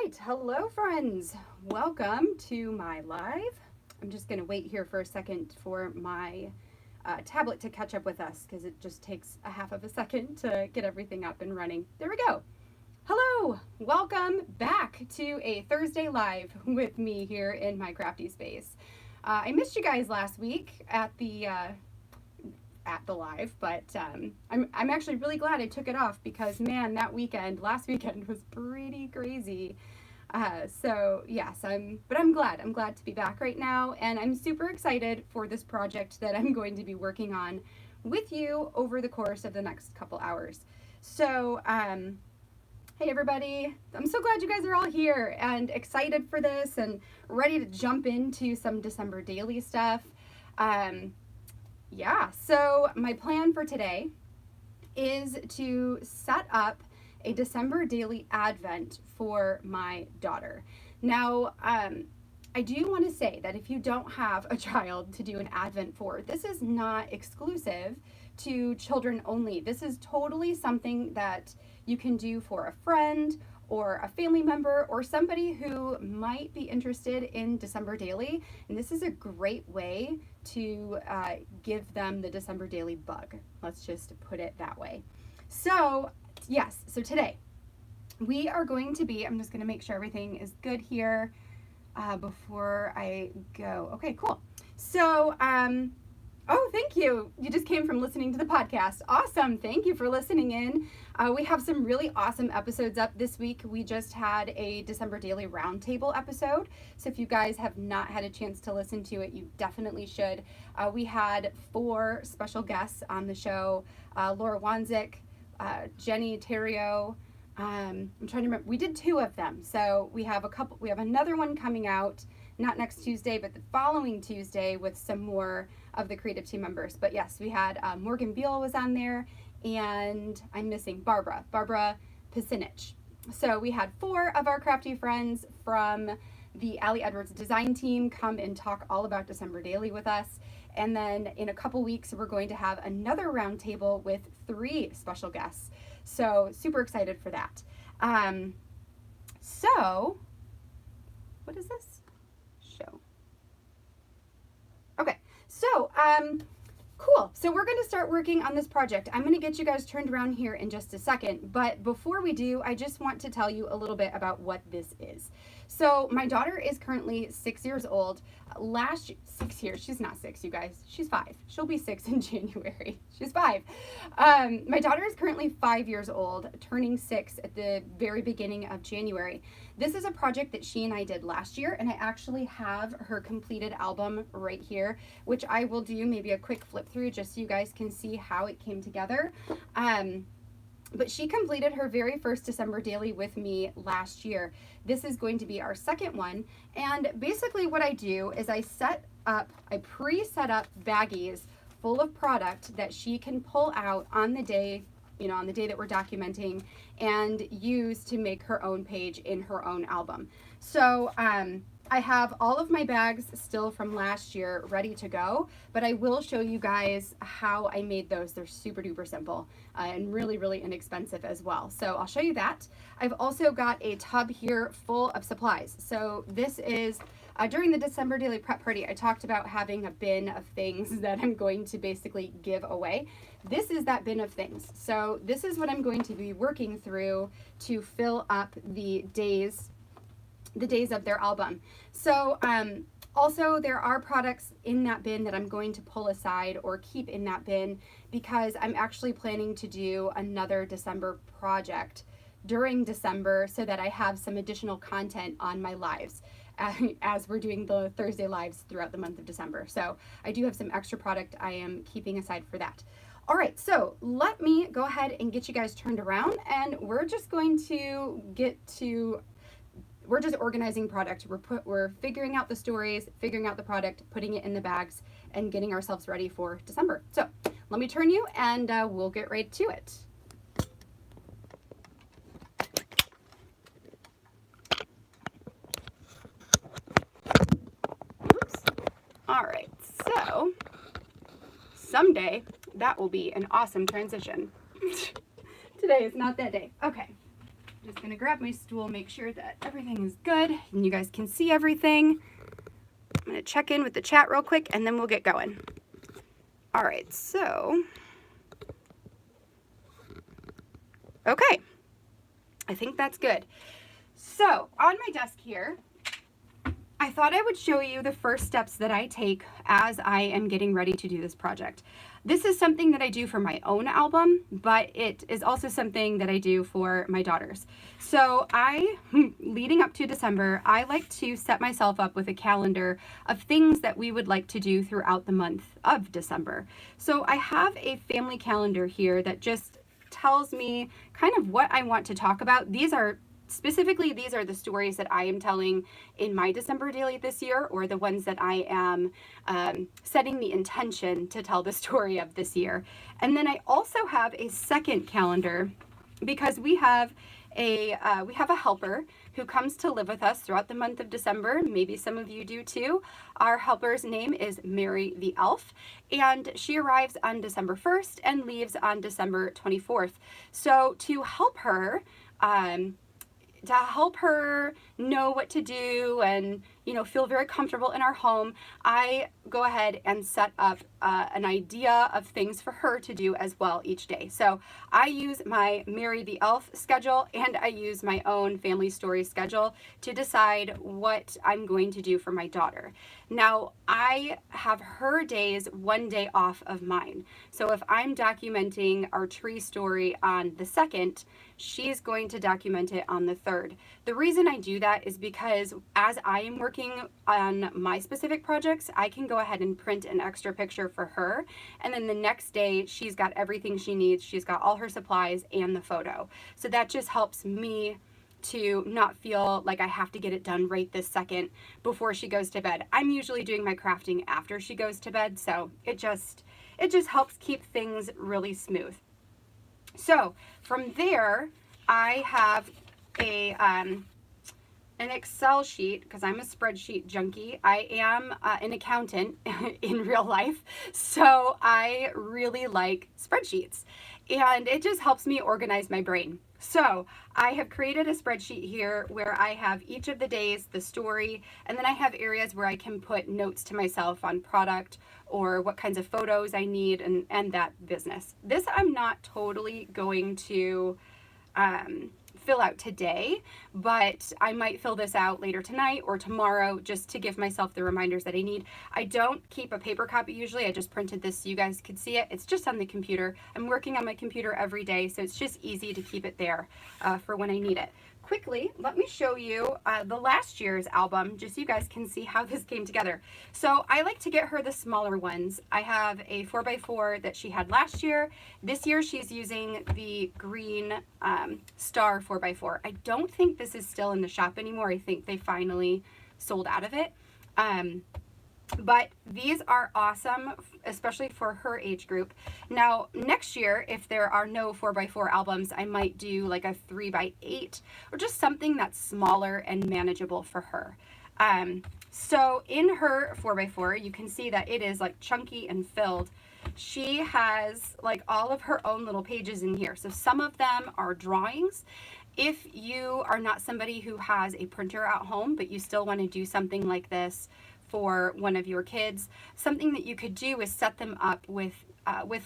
right, hello friends. Welcome to my live. I'm just going to wait here for a second for my tablet to catch up with us because it just takes a half of a second to get everything up and running. There we go. Hello, welcome back to a Thursday live with me here in my crafty space. I missed you guys last week at the live, but I'm actually really glad I took it off because man, that last weekend was pretty crazy. So yes, I'm glad to be back right now, and I'm super excited for this project that I'm going to be working on with you over the course of the next couple hours. So hey everybody, I'm so glad you guys are all here and excited for this and ready to jump into some December daily stuff. Yeah, so my plan for today is to set up a December daily advent for my daughter. Now, I do want to say that if you don't have a child to do an advent for, this is not exclusive to children only. This is totally something that you can do for a friend or a family member or somebody who might be interested in December daily. And this is a great way to give them the December daily bug. Let's just put it that way. So yes, so today we are going to be, I'm just going to make sure everything is good here before I go. Okay, cool. So, oh, thank you. You just came from listening to the podcast. Awesome. Thank you for listening in. We have some really awesome episodes up this week. We just had a December Daily Roundtable episode. So if you guys have not had a chance to listen to it, you definitely should. We had 4 special guests on the show. Laura Wanzik, Jenny Terrio. I'm trying to remember. We did 2 of them. So we have another one coming out, not next Tuesday, but the following Tuesday with some more of the creative team members. But yes, we had Morgan Beal was on there, and I'm missing Barbara Pisinich. So we had 4 of our crafty friends from the Allie Edwards design team come and talk all about December Daily with us. And then in a couple weeks, we're going to have another roundtable with 3 special guests. So super excited for that. So what is this? Show. Okay, so cool. So we're going to start working on this project. I'm going to get you guys turned around here in just a second, but before we do, I just want to tell you a little bit about what this is. So my daughter is currently 6 years old. 6 years, she's not 6, you guys. She's 5. She'll be 6 in January. She's 5. My daughter is currently 5 years old, turning 6 at the very beginning of January. This is a project that she and I did last year, and I actually have her completed album right here, which I will do maybe a quick flip through just so you guys can see how it came together. But she completed her very first December daily with me last year. This is going to be our second one. And basically what I do is I pre-set up baggies full of product that she can pull out on the day, on the day that we're documenting, and use to make her own page in her own album. So I have all of my bags still from last year ready to go, but I will show you guys how I made those. They're super duper simple and really, really inexpensive as well. So I'll show you that. I've also got a tub here full of supplies. So this is, during the December Daily Prep Party, I talked about having a bin of things that I'm going to basically give away. This is that bin of things. So this is what I'm going to be working through to fill up the days of their album. So also there are products in that bin that I'm going to pull aside or keep in that bin because I'm actually planning to do another December project during December so that I have some additional content on my lives as we're doing the Thursday lives throughout the month of December. So I do have some extra product I am keeping aside for that. All right, so let me go ahead and get you guys turned around, and we're just going to we're just organizing product. We're figuring out the stories, figuring out the product, putting it in the bags, and getting ourselves ready for December. So let me turn you, and we'll get right to it. Oops. All right, so someday that will be an awesome transition. Today is not that day. Okay. just gonna grab my stool, make sure that everything is good and you guys can see everything. I'm gonna check in with the chat real quick and then we'll get going. All right, so, okay, I think that's good. So on my desk here, I thought I would show you the first steps that I take as I am getting ready to do this project. This is something that I do for my own album, but it is also something that I do for my daughters. So leading up to December, I like to set myself up with a calendar of things that we would like to do throughout the month of December. So I have a family calendar here that just tells me kind of what I want to talk about. These are the stories that I am telling in my December daily this year, or the ones that I am setting the intention to tell the story of this year. And then I also have a second calendar because we have a helper who comes to live with us throughout the month of December. Maybe some of you do too. Our helper's name is Mary the Elf, and she arrives on December 1st and leaves on December 24th. So to help her know what to do and, you know, feel very comfortable in our home, I go ahead and set up an idea of things for her to do as well each day. So I use my Mary the Elf schedule and I use my own family story schedule to decide what I'm going to do for my daughter. Now, I have her days one day off of mine. So if I'm documenting our tree story on the 2nd, she's going to document it on the 3rd. The reason I do that is because as I am working on my specific projects, I can go ahead and print an extra picture for her. And then the next day, she's got everything she needs. She's got all her supplies and the photo. So that just helps me to not feel like I have to get it done right this second before she goes to bed. I'm usually doing my crafting after she goes to bed, so it just helps keep things really smooth. So from there, I have an Excel sheet because I'm a spreadsheet junkie. I am an accountant in real life, so I really like spreadsheets, and it just helps me organize my brain. So I have created a spreadsheet here where I have each of the days, the story, and then I have areas where I can put notes to myself on product or what kinds of photos I need and that business. This I'm not totally going to fill out today, but I might fill this out later tonight or tomorrow just to give myself the reminders that I need. I don't keep a paper copy usually. I just printed this so you guys could see it. It's just on the computer. I'm working on my computer every day, so it's just easy to keep it there for when I need it. Quickly, let me show you the last year's album, just so you guys can see how this came together. So I like to get her the smaller ones. I have a 4x4 that she had last year. This year she's using the green star 4x4. I don't think this is still in the shop anymore. I think they finally sold out of it. But these are awesome, especially for her age group. Now, next year, if there are no 4x4 albums, I might do like a 3x8 or just something that's smaller and manageable for her. So in her 4x4, you can see that it is like chunky and filled. She has like all of her own little pages in here. So some of them are drawings. If you are not somebody who has a printer at home, but you still want to do something like this for one of your kids, something that you could do is set them up with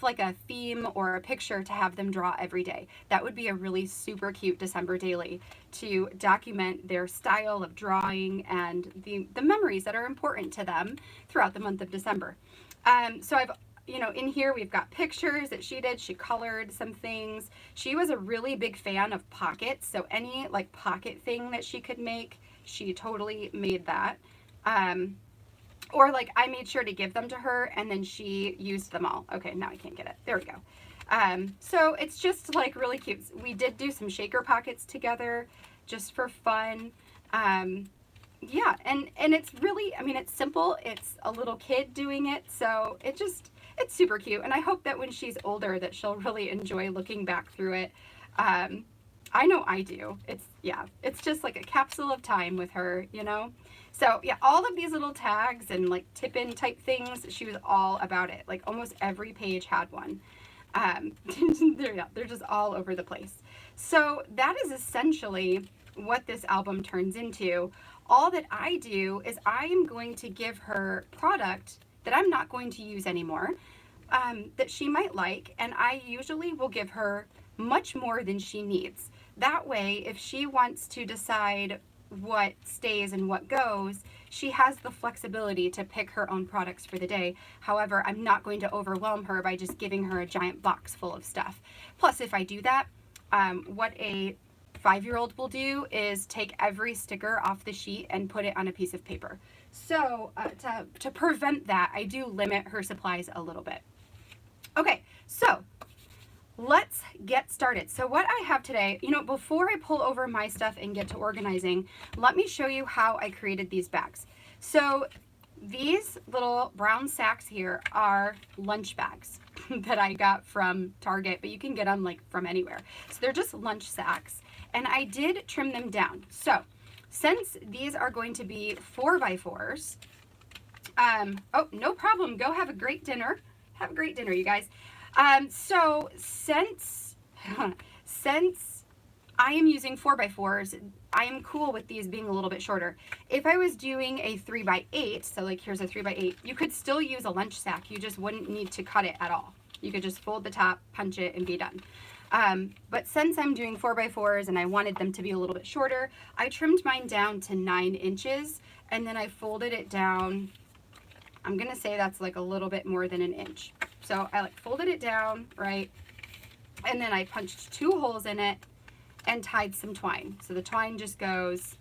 like a theme or a picture to have them draw every day. That would be a really super cute December daily to document their style of drawing and the memories that are important to them throughout the month of December. So I've, you know, in here we've got pictures that she did. She colored some things. She was a really big fan of pockets, so any like pocket thing that she could make, she totally made that. Or like I made sure to give them to her and then she used them all. Okay, now I can't get it. There we go. So it's just like really cute. We did do some shaker pockets together just for fun. Yeah, and it's really, I mean, it's simple. It's a little kid doing it. So it's super cute. And I hope that when she's older that she'll really enjoy looking back through it. I know I do. It's just like a capsule of time with her, you know? So yeah, all of these little tags and like tip-in type things, she was all about it. Like almost every page had one. They're just all over the place. So that is essentially what this album turns into. All that I do is I am going to give her product that I'm not going to use anymore, that she might like, and I usually will give her much more than she needs. That way, if she wants to decide what stays and what goes, she has the flexibility to pick her own products for the day. However, I'm not going to overwhelm her by just giving her a giant box full of stuff. Plus, if I do that, what a 5-year-old will do is take every sticker off the sheet and put it on a piece of paper. So to prevent that, I do limit her supplies a little bit. Okay, so let's get started. So what I have today, before I pull over my stuff and get to organizing, let me show you how I created these bags. So these little brown sacks here are lunch bags that I got from Target, but you can get them like from anywhere. So they're just lunch sacks, and I did trim them down. So since these are going to be 4x4s, oh, no problem. Go have a great dinner. Have a great dinner, you guys. So since I am using 4x4s, I am cool with these being a little bit shorter. If I was doing a 3x8, so like here's a 3x8, you could still use a lunch sack. You just wouldn't need to cut it at all. You could just fold the top, punch it, and be done. But since I'm doing 4x4s and I wanted them to be a little bit shorter, I trimmed mine down to 9 inches, and then I folded it down. I'm gonna say that's like a little bit more than 1 inch. So I like folded it down, right? And then I punched 2 holes in it and tied some twine. So the twine just goes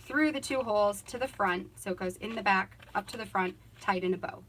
through the 2 holes to the front. So it goes in the back, up to the front, tied in a bow.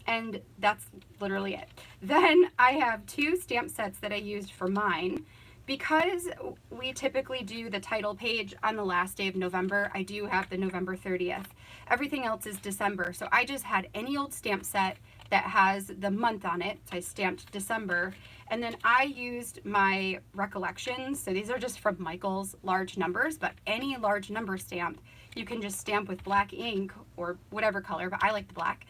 And that's literally it. Then I have 2 stamp sets that I used for mine. Because we typically do the title page on the last day of November, I do have the November 30th. Everything else is December. So I just had any old stamp set that has the month on it. So I stamped December. And then I used my recollections. So these are just from Michael's large numbers, but any large number stamp, you can just stamp with black ink or whatever color, but I like the black.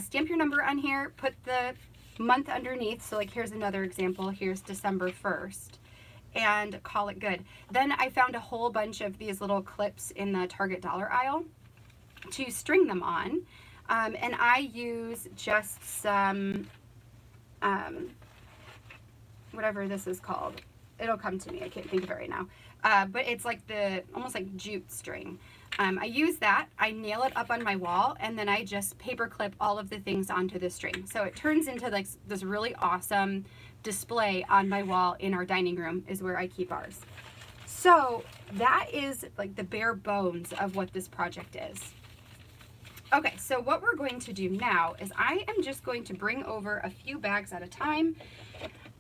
Stamp your number on here, put the month underneath. So like here's another example. Here's December 1st. And call it good. Then I found a whole bunch of these little clips in the Target dollar aisle to string them on. And I use just some, whatever this is called. It'll come to me. I can't think of it right now. But it's like almost like jute string. I use that, I nail it up on my wall, and then I just paper clip all of the things onto the string. So it turns into like this really awesome display on my wall in our dining room is where I keep ours. So that is like the bare bones of what this project is. Okay, so what we're going to do now is I am just going to bring over a few bags at a time,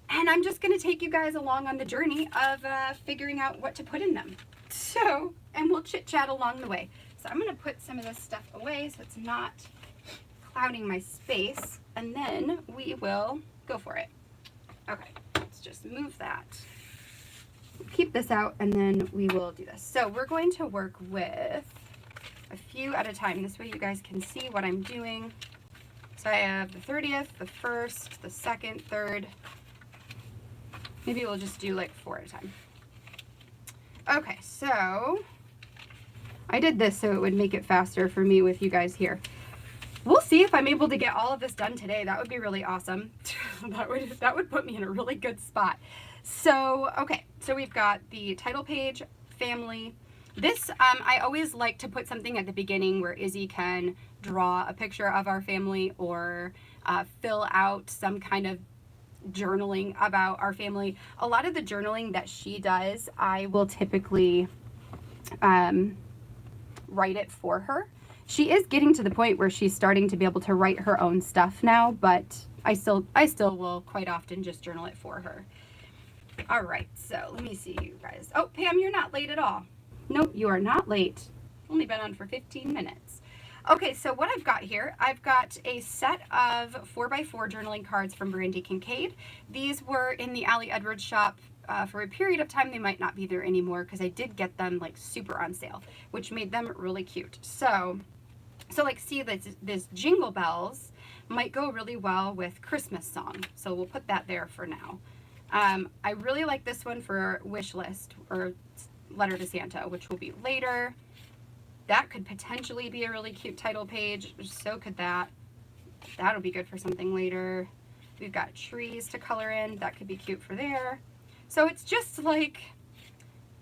and I'm just going to take you guys along on the journey of figuring out what to put in them. So, and we'll chit chat along the way. So I'm going to put some of this stuff away so it's not clouding my space, and then we will go for it. Okay, let's just move that. Keep this out, and then we will do this. So we're going to work with a few at a time. This way you guys can see what I'm doing. So I have the 30th, the 1st, the 2nd, 3rd. Maybe we'll just do like 4 at a time. Okay, so I did this so it would make it faster for me with you guys here. We'll see if I'm able to get all of this done today. That would be really awesome. that would put me in a really good spot. So, okay, so we've got the title page, family. This, I always like to put something at the beginning where Izzy can draw a picture of our family or fill out some kind of journaling about our family. A lot of the journaling that she does, I will typically write it for her. She is getting to the point where she's starting to be able to write her own stuff now, but I still will quite often just journal it for her. All right, so let me see you guys. Oh, Pam, you're not late at all. Nope, you are not late. Only been on for 15 minutes. Okay, so what I've got here, I've got a set of 4x4 journaling cards from Brandy Kincaid. These were in the Allie Edwards shop for a period of time. They might not be there anymore because I did get them like super on sale, which made them really cute. So like see this Jingle Bells, might go really well with Christmas song. So we'll put that there for now. I really like this one for wish list or letter to Santa, which will be later. That could potentially be a really cute title page. So could that. That'll be good for something later. We've got trees to color in. That could be cute for there. So it's just like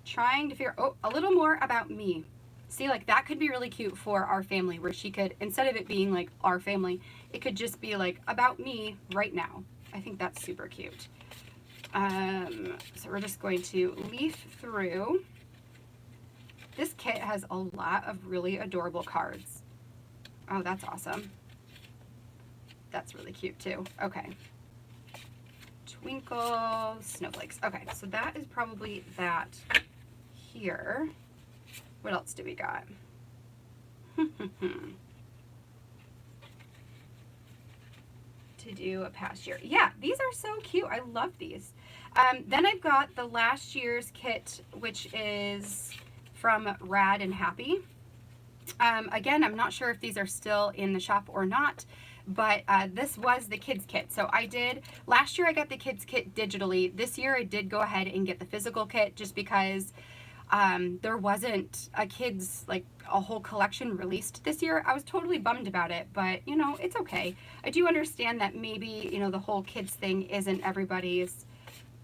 trying to figure, oh, a little more about me. See, like that could be really cute for our family, where she could, instead of it being like our family, it could just be like about me right now. I think that's super cute. So we're just going to leaf through. This kit has a lot of really adorable cards. Oh, that's awesome. That's really cute too. Okay. Twinkle, snowflakes. Okay, so that is probably that here. What else do we got? To do a past year. Yeah, these are so cute. I love these. Then I've got the last year's kit, which is from Rad and Happy. Again, I'm not sure if these are still in the shop or not, but this was the kids kit. So last year I got the kids kit digitally. This year I did go ahead and get the physical kit just because there wasn't a whole collection released this year. I was totally bummed about it, but you know, it's okay. I do understand that maybe, you know, the whole kids thing isn't everybody's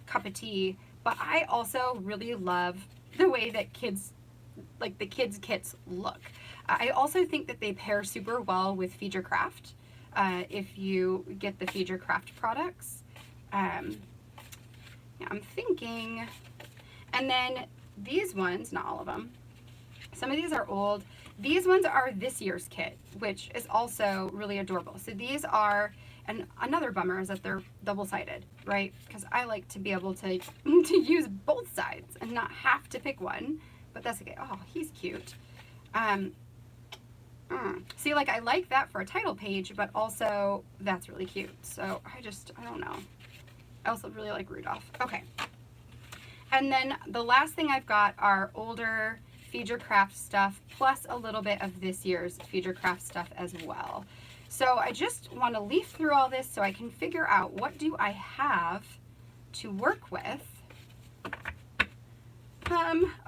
cup of tea, but I also really love the way that the kids kits look. I also think that they pair super well with Feed Your Craft if you get the Feed Your Craft products. Yeah, I'm thinking, and then these ones, not all of them, some of these are old. These ones are this year's kit, which is also really adorable. So these are, and another bummer is that they're double-sided, right? Because I like to be able to use both sides and not have to pick one, but that's okay. Oh, he's cute. See, like I like that for a title page, but also that's really cute. So I don't know. I also really like Rudolph. Okay. And then the last thing I've got are older Feed Your Craft stuff, plus a little bit of this year's Feed Your Craft stuff as well. So I just want to leaf through all this so I can figure out what do I have to work with.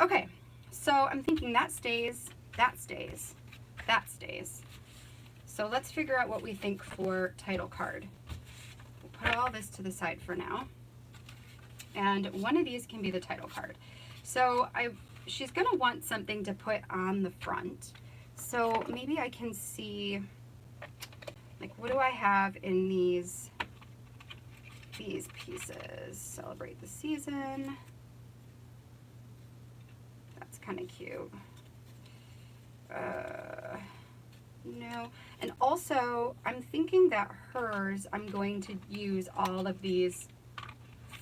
Okay, so I'm thinking that stays, that stays, that stays. So let's figure out what we think for title card. We'll put all this to the side for now. And one of these can be the title card. So she's going to want something to put on the front. So maybe I can see, like, what do I have in these pieces? Celebrate the season. That's kind of cute. No. And also, I'm thinking that hers, I'm going to use all of these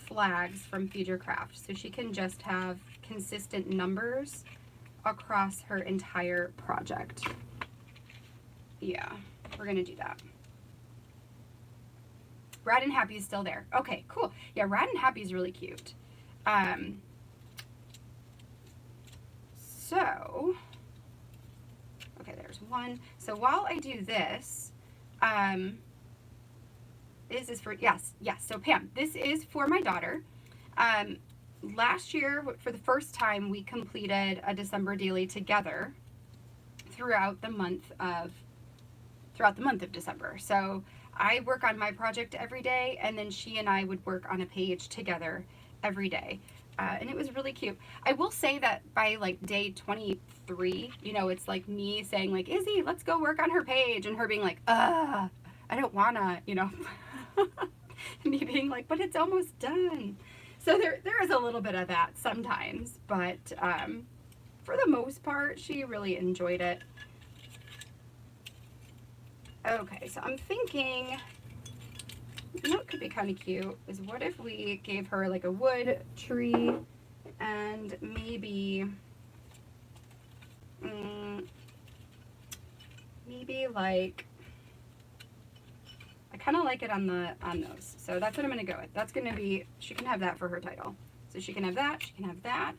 flags from Feed Your Craft, so she can just have consistent numbers across her entire project. Yeah, we're gonna do that. Rad and Happy is still there. Okay, cool. Yeah, Rad and Happy is really cute. So, okay, there's one. So while I do this, this is for, yes. So Pam, this is for my daughter. Last year, for the first time, we completed a December daily together throughout the month of December. So I work on my project every day, and then she and I would work on a page together every day. And it was really cute. I will say that by like day 23, you know, it's like me saying like, Izzy, let's go work on her page, and her being like, I don't wanna, you know. Me being like, but it's almost done. So there is a little bit of that sometimes, but for the most part, she really enjoyed it. Okay, so I'm thinking, you know what could be kind of cute is what if we gave her like a wood tree and maybe like, I kind of like it on those. So that's what I'm going to go with. That's going to be, she can have that for her title. So she can have that, she can have that.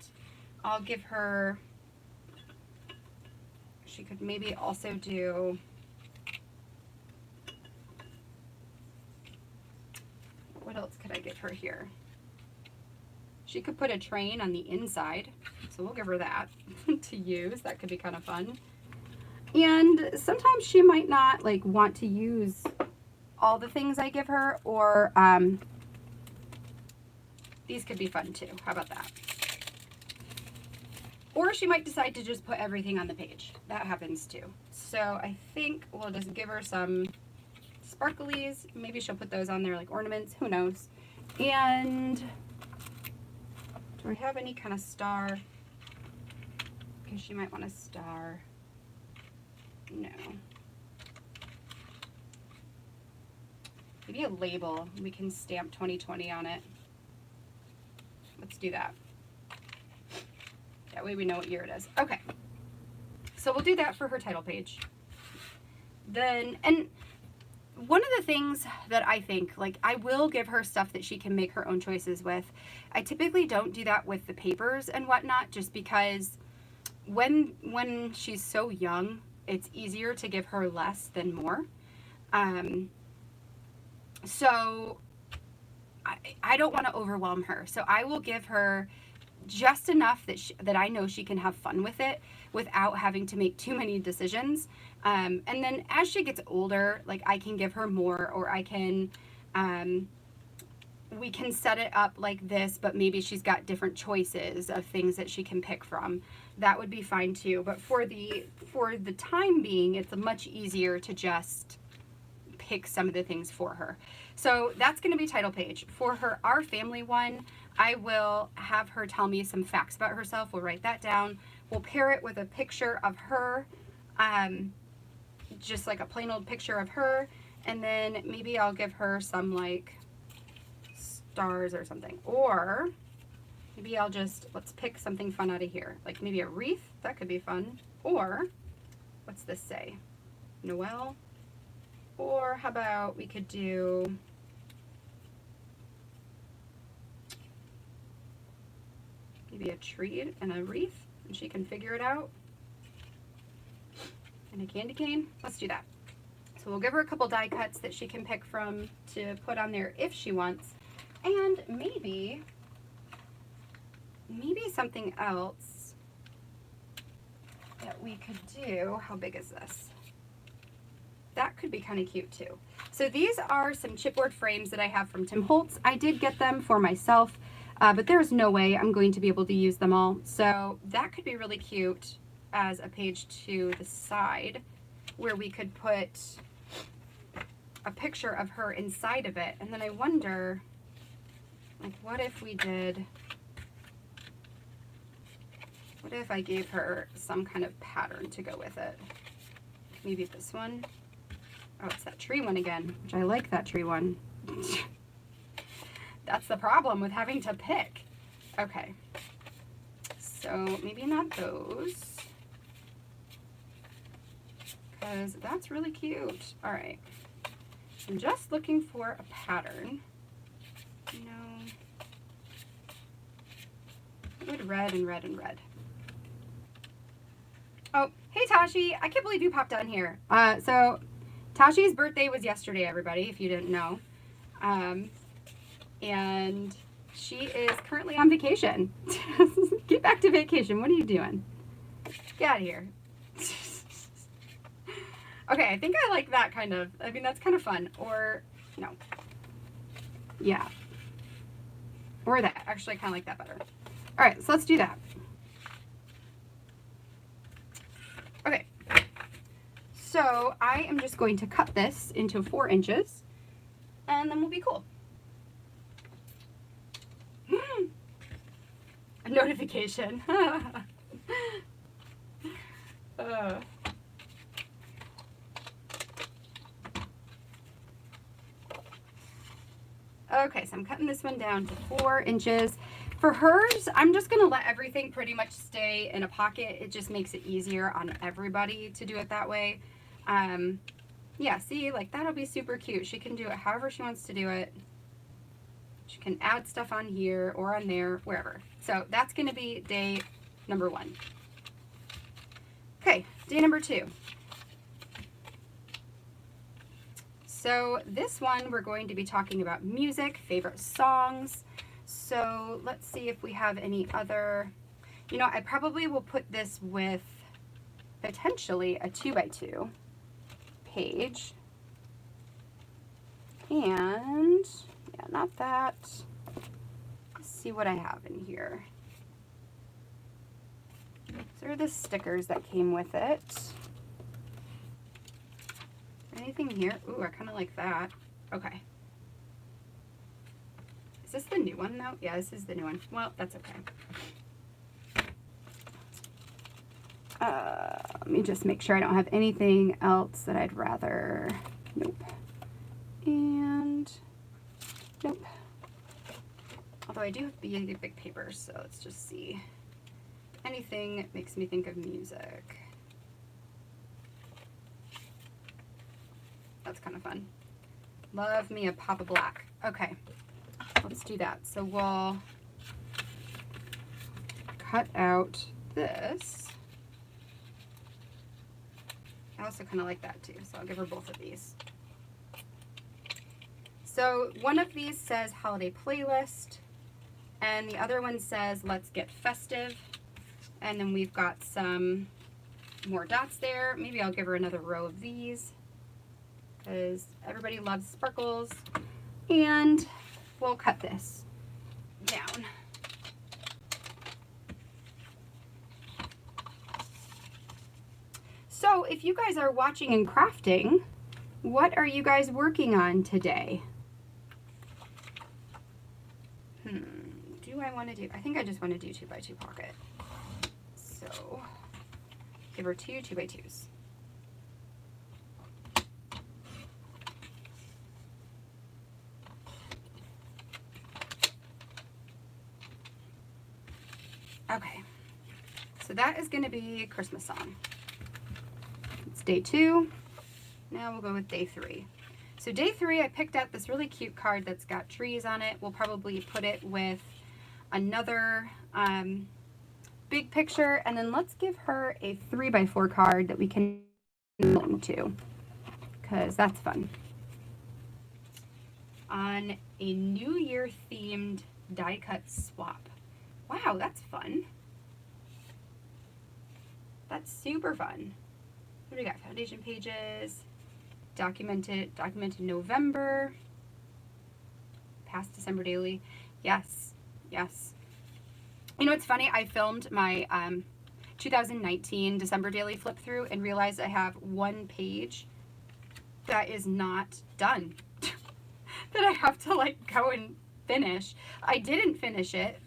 I'll give her, she could maybe also do What else could I give her here? She could put a train on the inside, so we'll give her that to use. That could be kind of fun. And sometimes she might not like want to use all the things I give her, or these could be fun too. How about that? Or she might decide to just put everything on the page. That happens too. So I think we'll just give her some sparklies. Maybe she'll put those on there like ornaments. Who knows? And do I have any kind of star? Because she might want a star. No. Maybe a label. We can stamp 2020 on it. Let's do that. That way we know what year it is. Okay. So we'll do that for her title page. Then, and one of the things that I think, like, I will give her stuff that she can make her own choices with. I typically don't do that with the papers and whatnot, just because when she's so young, it's easier to give her less than more. So I don't want to overwhelm her. So I will give her just enough that I know she can have fun with it without having to make too many decisions. And then as she gets older, like, I can give her more, or I can, we can set it up like this, but maybe she's got different choices of things that she can pick from. That would be fine too. But for the time being, it's much easier to just pick some of the things for her. So that's going to be title page. For her Our Family one, I will have her tell me some facts about herself. We'll write that down. We'll pair it with a picture of her, just like a plain old picture of her. And then maybe I'll give her some like stars or something. Or maybe I'll just, let's pick something fun out of here. Like maybe a wreath. That could be fun. Or what's this say? Noel. Or how about we could do maybe a tree and a wreath, and she can figure it out. And a candy cane. Let's do that. So we'll give her a couple die cuts that she can pick from to put on there if she wants. And maybe something else that we could do. How big is this? That could be kind of cute too. So these are some chipboard frames that I have from Tim Holtz. I did get them for myself, but there's no way I'm going to be able to use them all. So that could be really cute as a page to the side, where we could put a picture of her inside of it. And then I wonder, like, what if I gave her some kind of pattern to go with it? Maybe this one. Oh, it's that tree one again, which I like that tree one. That's the problem with having to pick. Okay. So maybe not those, because that's really cute. All right. I'm just looking for a pattern. No. Good red and red and red. Oh, hey Tashi. I can't believe you popped on here. So Tashi's birthday was yesterday, everybody, if you didn't know. And she is currently on vacation. Get back to vacation. What are you doing? Get out of here. Okay, I think I like that kind of. I mean, that's kind of fun. Or, no. Yeah. Or that. Actually, I kind of like that better. All right, so let's do that. Okay. So I am just going to cut this into 4 inches, and then we'll be cool. A notification. Okay, so I'm cutting this one down to 4 inches. For hers, I'm just going to let everything pretty much stay in a pocket. It just makes it easier on everybody to do it that way. Yeah, see, like, that'll be super cute. She can do it however she wants to do it. She can add stuff on here or on there, wherever. So that's going to be day number 1. Okay, day number 2. so this one we're going to be talking about music, favorite songs. So let's see if we have any other, you know, I probably will put this with potentially a 2x2 page. And yeah, not that. Let's see what I have in here. These are the stickers that came with it. Anything here? Ooh, I kind of like that. Okay. Is this the new one though? Yeah, this is the new one. Well, that's okay. Let me just make sure I don't have anything else that I'd rather. Nope. And nope. Although I do have big papers, so let's just see. Anything that makes me think of music. That's kind of fun. Love me a Papa Black. Okay, let's do that. So we'll cut out this. I also kind of like that too, so I'll give her both of these. So one of these says holiday playlist, and the other one says let's get festive. And then we've got some more dots there. Maybe I'll give her another row of these because everybody loves sparkles. And we'll cut this down. So if you guys are watching and crafting, what are you guys working on today? Do I want to do, I think I just want to do 2x2 pocket. So give her two 2x2s. Okay, so that is going to be a Christmas song. It's day 2. Now we'll go with day 3. So day 3, I picked out this really cute card that's got trees on it. We'll probably put it with another big picture, and then let's give her a 3x4 card that we can link to, because that's fun. On a New Year themed die cut swap. Wow, that's fun. That's super fun. What do we got? Foundation pages, documented November, past December daily. Yes, yes. You know, it's funny, I filmed my 2019 December daily flip through and realized I have one page that is not done that I have to like go and finish. I didn't finish it.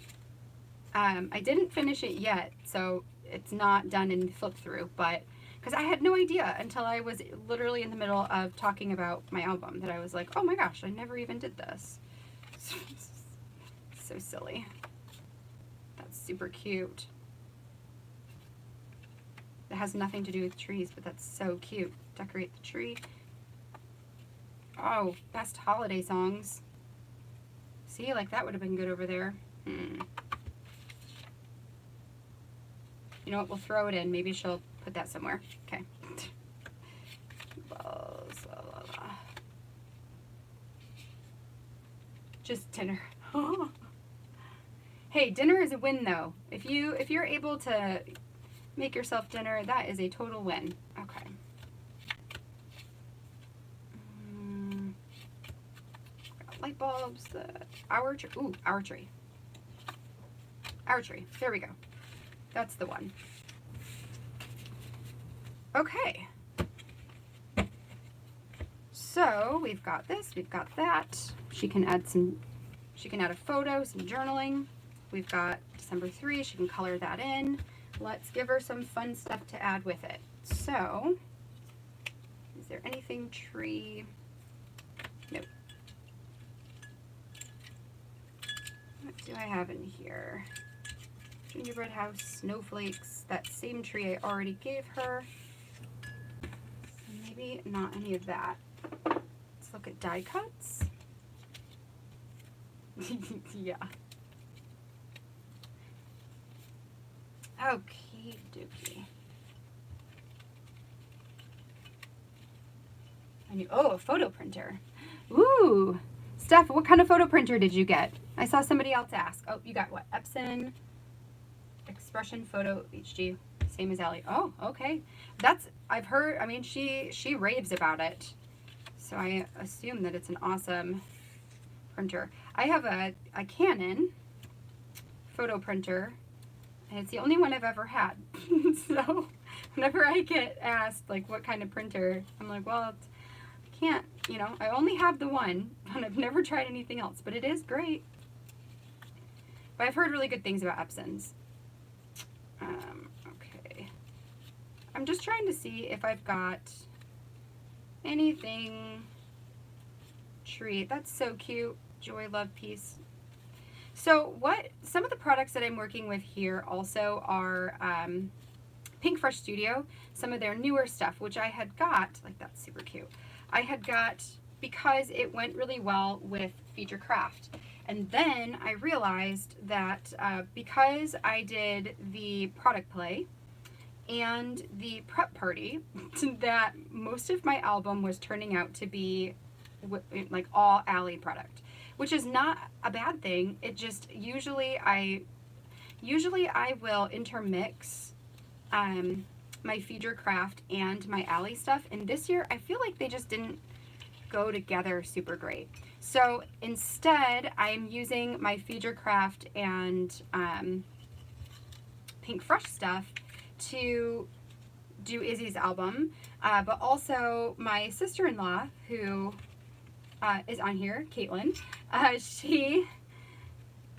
I didn't finish it yet, so it's not done in flip through, but because I had no idea until I was literally in the middle of talking about my album that I was like, oh my gosh, I never even did this. So silly. That's super cute. It has nothing to do with trees, but that's so cute. Decorate the tree. Oh, best holiday songs. See, like that would have been good over there. You know what, we'll throw it in. Maybe she'll put that somewhere. Okay. Just dinner. Hey, dinner is a win though. If you're able to make yourself dinner, that is a total win. Okay. Got light bulbs, our tree. Ooh, our tree. Our tree. There we go. That's the one. Okay. So we've got this, we've got that. She can add a photo, some journaling. We've got December 3, she can color that in. Let's give her some fun stuff to add with it. So, is there anything tree? Nope. What do I have in here? Gingerbread house, snowflakes, that same tree I already gave her. Maybe not any of that. Let's look at die cuts. Yeah. Okie dokie. Oh, a photo printer. Ooh. Steph, what kind of photo printer did you get? I saw somebody else ask. Oh, you got what? Epson Expression Photo HD. Same as Allie. Oh, okay. I've heard, I mean, she raves about it. So I assume that it's an awesome printer. I have a Canon photo printer, and it's the only one I've ever had. So whenever I get asked, like, what kind of printer, I'm like, well, I can't, you know, I only have the one, and I've never tried anything else, but it is great. But I've heard really good things about Epsons. Okay. I'm just trying to see if I've got anything tree. That's so cute. Joy, love, peace. So some of the products that I'm working with here also are Pink Fresh Studio, some of their newer stuff, which I had got, like that's super cute. I had got because it went really well with Feature Craft. And then I realized that because I did the product play and the prep party, that most of my album was turning out to be like all Allie product, which is not a bad thing. It just usually I will intermix my Feature Craft and my Allie stuff, and this year I feel like they just didn't go together super great. So instead, I'm using my Feature Craft and Pink Fresh stuff to do Izzy's album, but also my sister-in-law, who is on here, Caitlin, she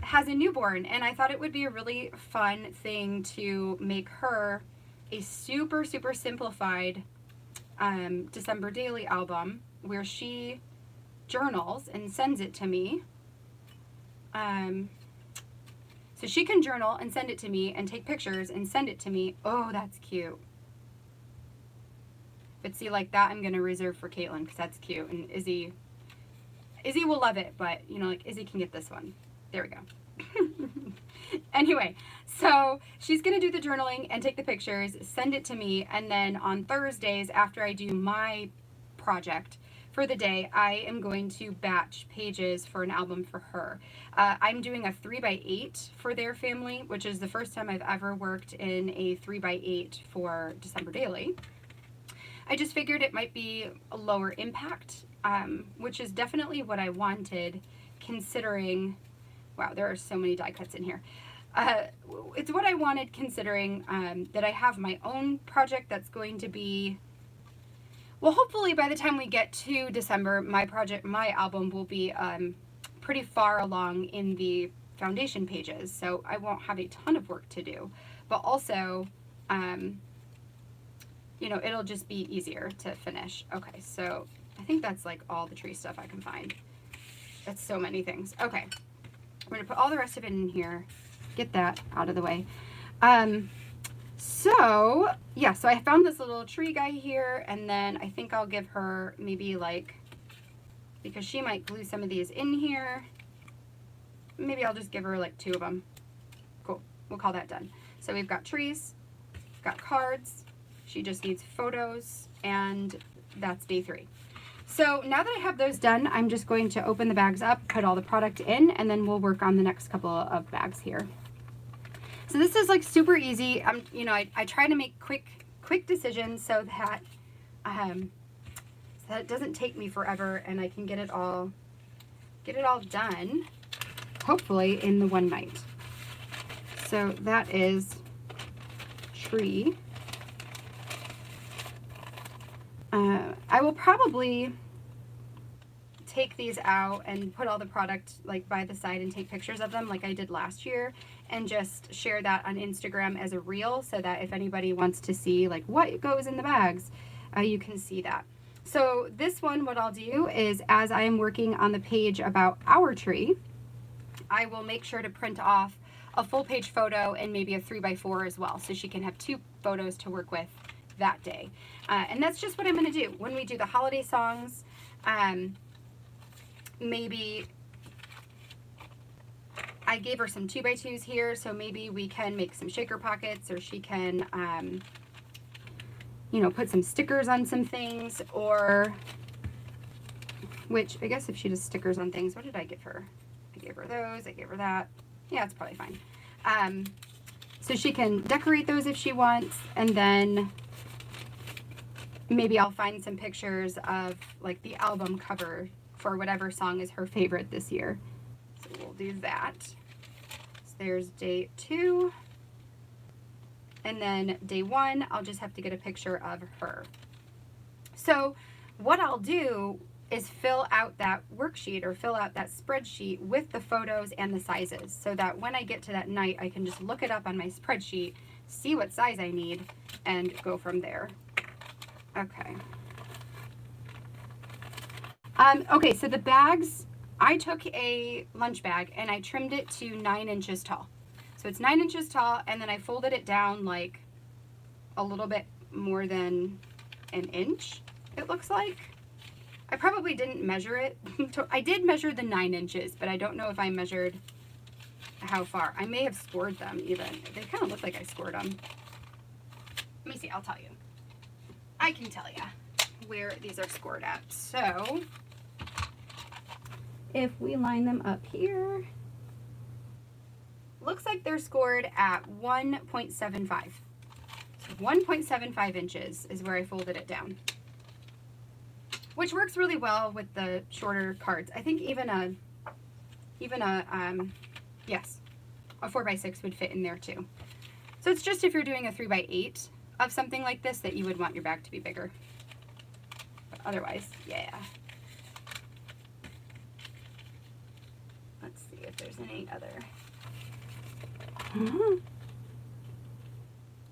has a newborn, and I thought it would be a really fun thing to make her a super, super simplified December Daily album where she journals and sends it to me. So she can journal and send it to me and take pictures and send it to me. Oh, that's cute. But see, like that I'm going to reserve for Caitlin because that's cute. And Izzy will love it, but, you know, like Izzy can get this one. There we go. Anyway, so she's going to do the journaling and take the pictures, send it to me, and then on Thursdays after I do my project for the day, I am going to batch pages for an album for her. I'm doing a 3x8 for their family, which is the first time I've ever worked in a 3x8 for December Daily. I just figured it might be a lower impact, which is definitely what I wanted, considering, wow, there are so many die cuts in here. It's what I wanted considering that I have my own project that's going to be, well, hopefully by the time we get to December, my album will be pretty far along in the foundation pages, so I won't have a ton of work to do, but also, you know, it'll just be easier to finish. Okay, so I think that's like all the tree stuff I can find. That's so many things. Okay, I'm going to put all the rest of it in here, get that out of the way. So yeah, so I found this little tree guy here, and then I think I'll give her maybe like, because she might glue some of these in here, maybe I'll just give her like 2 of them. Cool, we'll call that done. So we've got trees, got cards, she just needs photos, and that's day 3. So now that I have those done, I'm just going to open the bags up, put all the product in, and then we'll work on the next couple of bags here. So this is like super easy. You know, I try to make quick decisions so that it doesn't take me forever, and I can get it all done, hopefully in the one night. So that is tree. I will probably take these out and put all the product like by the side and take pictures of them like I did last year, and just share that on Instagram as a reel, so that if anybody wants to see like what goes in the bags, you can see that. So this one, what I'll do is, as I am working on the page about our tree, I will make sure to print off a full page photo and maybe a 3x4 as well, so she can have 2 photos to work with that day. And that's just what I'm going to do when we do the holiday songs. Maybe I gave her some 2x2s here, so maybe we can make some shaker pockets, or she can, you know, put some stickers on some things, or which I guess if she does stickers on things, what did I give her? I gave her those, I gave her that. Yeah, it's probably fine. So she can decorate those if she wants, and then maybe I'll find some pictures of like the album cover for whatever song is her favorite this year. So we'll do that. So there's day 2. And then day 1, I'll just have to get a picture of her. So what I'll do is fill out that worksheet or fill out that spreadsheet with the photos and the sizes so that when I get to that night, I can just look it up on my spreadsheet, see what size I need, and go from there. Okay. Okay, so the bags, I took a lunch bag and I trimmed it to 9 inches tall. So it's 9 inches tall, and then I folded it down like a little bit more than an inch, it looks like. I probably didn't measure it. I did measure the 9 inches, but I don't know if I measured how far. I may have scored them even. They kind of look like I scored them. Let me see, I'll tell you. I can tell you where these are scored at. So if we line them up here, looks like they're scored at 1.75. So 1.75 inches is where I folded it down, which works really well with the shorter cards. I think even a 4x6 would fit in there too. So it's just if you're doing a 3x8 of something like this that you would want your bag to be bigger. But otherwise, yeah. Let's see if there's any other.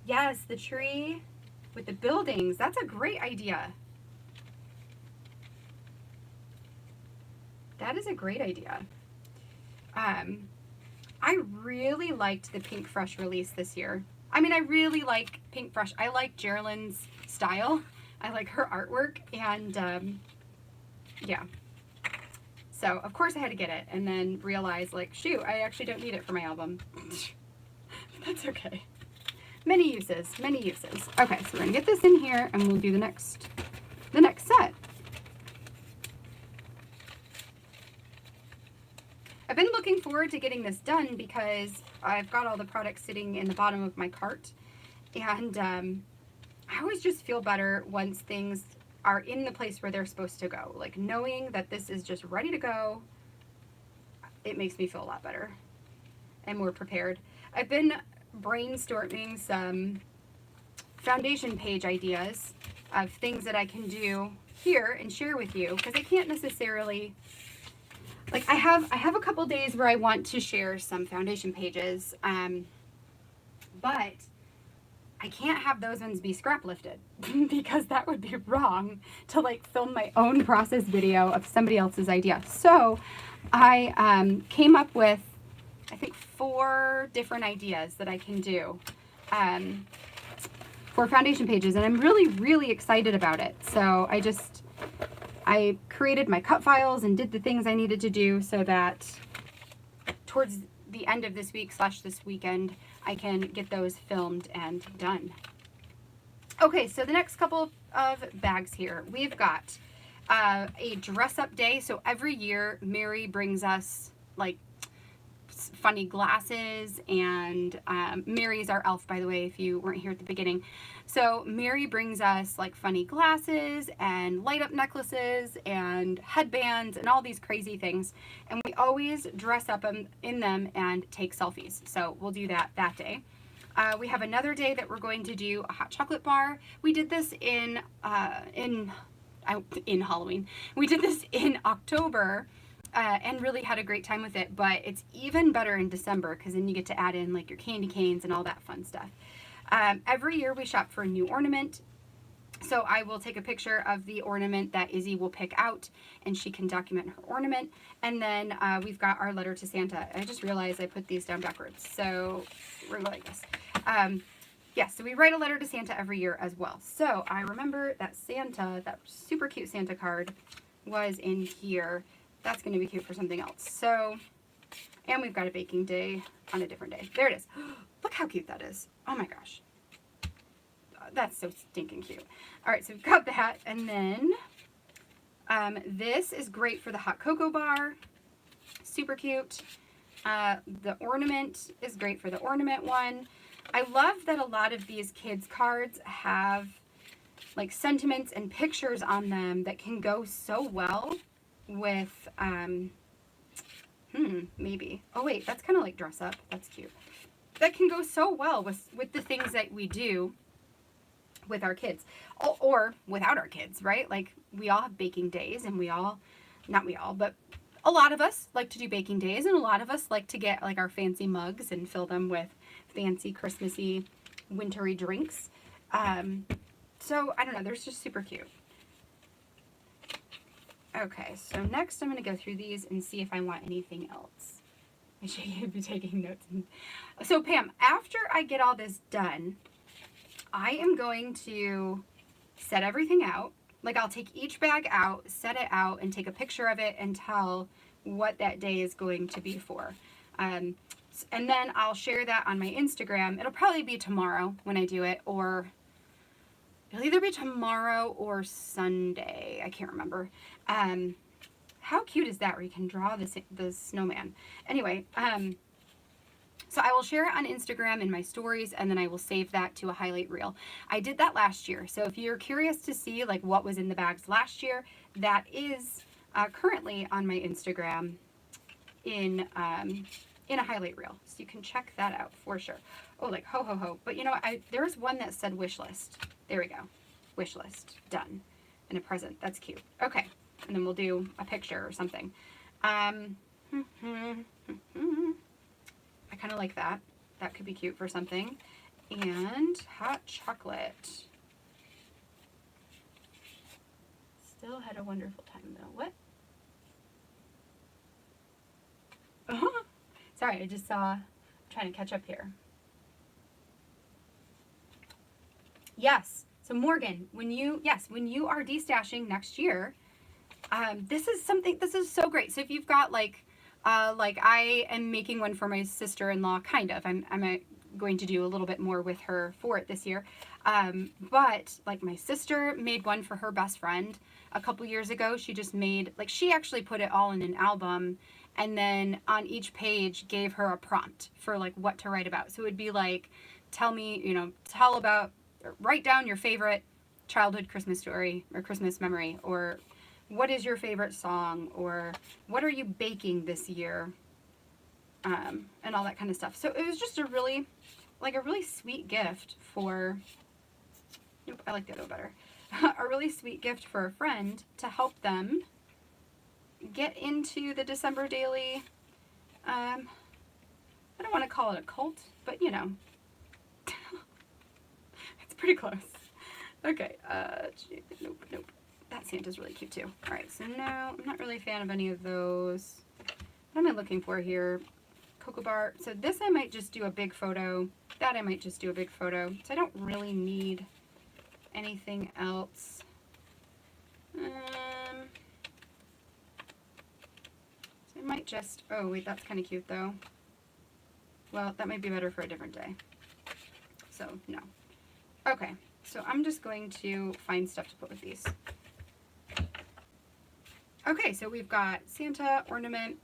Yes, the tree with the buildings. That's a great idea. That is a great idea. I really liked the Pink Fresh release this year. I mean, I really like Pink Fresh. I like Geraldine's style. I like her artwork, and yeah. So, of course I had to get it, and then realize, like, shoot, I actually don't need it for my album. That's okay. Many uses, many uses. Okay, so we're gonna get this in here, and we'll do the next set. I've been looking forward to getting this done because I've got all the products sitting in the bottom of my cart, and I always just feel better once things are in the place where they're supposed to go. Like knowing that this is just ready to go, it makes me feel a lot better and more prepared. I've been brainstorming some foundation page ideas of things that I can do here and share with you, because I can't necessarily, like, I have a couple days where I want to share some foundation pages, but I can't have those ones be scrap lifted because that would be wrong to like film my own process video of somebody else's idea. So I came up with, I think, 4 different ideas that I can do for foundation pages, and I'm really, really excited about it. So I created my cut files and did the things I needed to do so that towards the end of this week / this weekend, I can get those filmed and done. Okay, so the next couple of bags here, we've got a dress up day. So every year Mary brings us like funny glasses, and Mary's our elf, by the way, if you weren't here at the beginning. So Mary brings us like funny glasses and light up necklaces and headbands and all these crazy things, and we always dress up in them and take selfies. So we'll do that day. We have another day that we're going to do a hot chocolate bar. We did this in Halloween. We did this in October. And really had a great time with it, but it's even better in December because then you get to add in like your candy canes and all that fun stuff. Every year we shop for a new ornament, so I will take a picture of the ornament that Izzy will pick out, and she can document her ornament. And then we've got our letter to Santa. I just realized I put these down backwards, so we're going like this. Yeah, so we write a letter to Santa every year as well. So I remember that Santa, that super cute Santa card was in here. That's going to be cute for something else. So, and we've got a baking day on a different day. There it is. Look how cute that is. Oh my gosh. That's so stinking cute. All right, so we've got that. And then This is great for the hot cocoa bar. Super cute. The ornament is great for the ornament one. I love that a lot of these kids cards have like sentiments and pictures on them that can go so well with, maybe. Oh wait, that's kind of like dress up. That's cute. That can go so well with the things that we do with our kids or without our kids, right? Like we all have baking days and not we all, but a lot of us like to do baking days and a lot of us like to get like our fancy mugs and fill them with fancy Christmassy wintry drinks. So I don't know, they're just super cute. Okay, so next I'm going to go through these and see if I want anything else. I should be taking notes. So Pam, after I get all this done, I am going to set everything out. Like I'll take each bag out, set it out, and take a picture of it and tell what that day is going to be for. And then I'll share that on my Instagram. It'll probably be tomorrow when I do it, or it'll either be tomorrow or Sunday. I can't remember. How cute is that where you can draw the snowman? Anyway, so I will share it on Instagram in my stories, and then I will save that to a highlight reel. I did that last year, so if you're curious to see like what was in the bags last year, that is currently on my Instagram in a highlight reel, so you can check that out for sure. Oh, like ho ho ho! But you know, there's one that said wish list. There we go, wish list done, and a present. That's cute. Okay, and then we'll do a picture or something. I kind of like that. That could be cute for something. And hot chocolate. Still had a wonderful time though. What? Sorry, I just saw, I'm trying to catch up here. Yes. So Morgan, when you are destashing next year, this is so great. So if you've got like I am making one for my sister-in-law, kind of. I'm going to do a little bit more with her for it this year. But like my sister made one for her best friend a couple years ago. She just made, like she actually put it all in an album, and then on each page gave her a prompt for like what to write about. So it would be like, write down your favorite childhood Christmas story or Christmas memory, or what is your favorite song, or what are you baking this year, and all that kind of stuff. So it was just a really sweet gift for, nope, I like the other better, a really sweet gift for a friend to help them get into the December daily, I don't want to call it a cult, but you know, it's pretty close. Okay, nope. That Santa's really cute too. All right, so now I'm not really a fan of any of those. What am I looking for here? Cocoa bar. So this I might just do a big photo. That I might just do a big photo. So I don't really need anything else. So I might just, oh wait, that's kind of cute though. Well, that might be better for a different day. So no. Okay, so I'm just going to find stuff to put with these. Okay, so we've got Santa, ornament,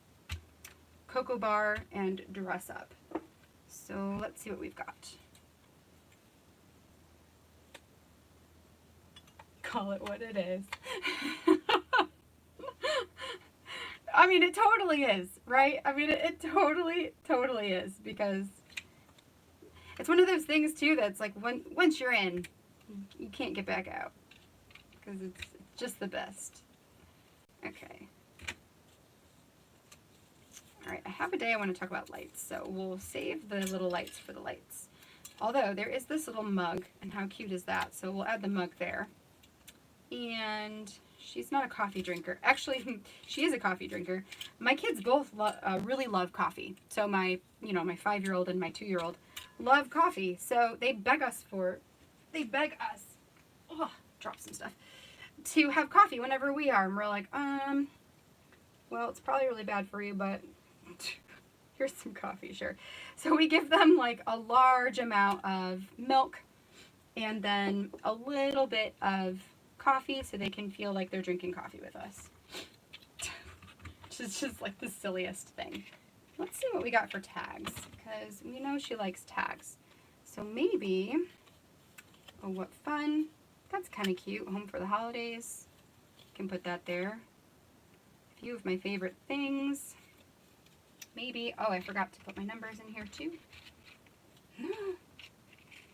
cocoa bar, and dress up. So let's see what we've got. Call it what it is. I mean, it totally is, right? I mean, it totally is, because it's one of those things too that's like once you're in, you can't get back out, because it's just the best. Okay. All right, I have a day I want to talk about lights, so we'll save the little lights for the lights. Although there is this little mug, and how cute is that? So we'll add the mug there. And she's not a coffee drinker. Actually, she is a coffee drinker. My kids both really love coffee. So my 5-year-old and my 2-year-old love coffee. So they beg us, oh, drop some stuff, to have coffee whenever we are. And we're like, well, it's probably really bad for you, but here's some coffee, sure. So we give them like a large amount of milk and then a little bit of coffee so they can feel like they're drinking coffee with us. Which is just like the silliest thing. Let's see what we got for tags, because we know she likes tags. So maybe, oh, what fun. That's kind of cute. Home for the holidays. Can put that there. A few of my favorite things. Maybe, oh, I forgot to put my numbers in here too.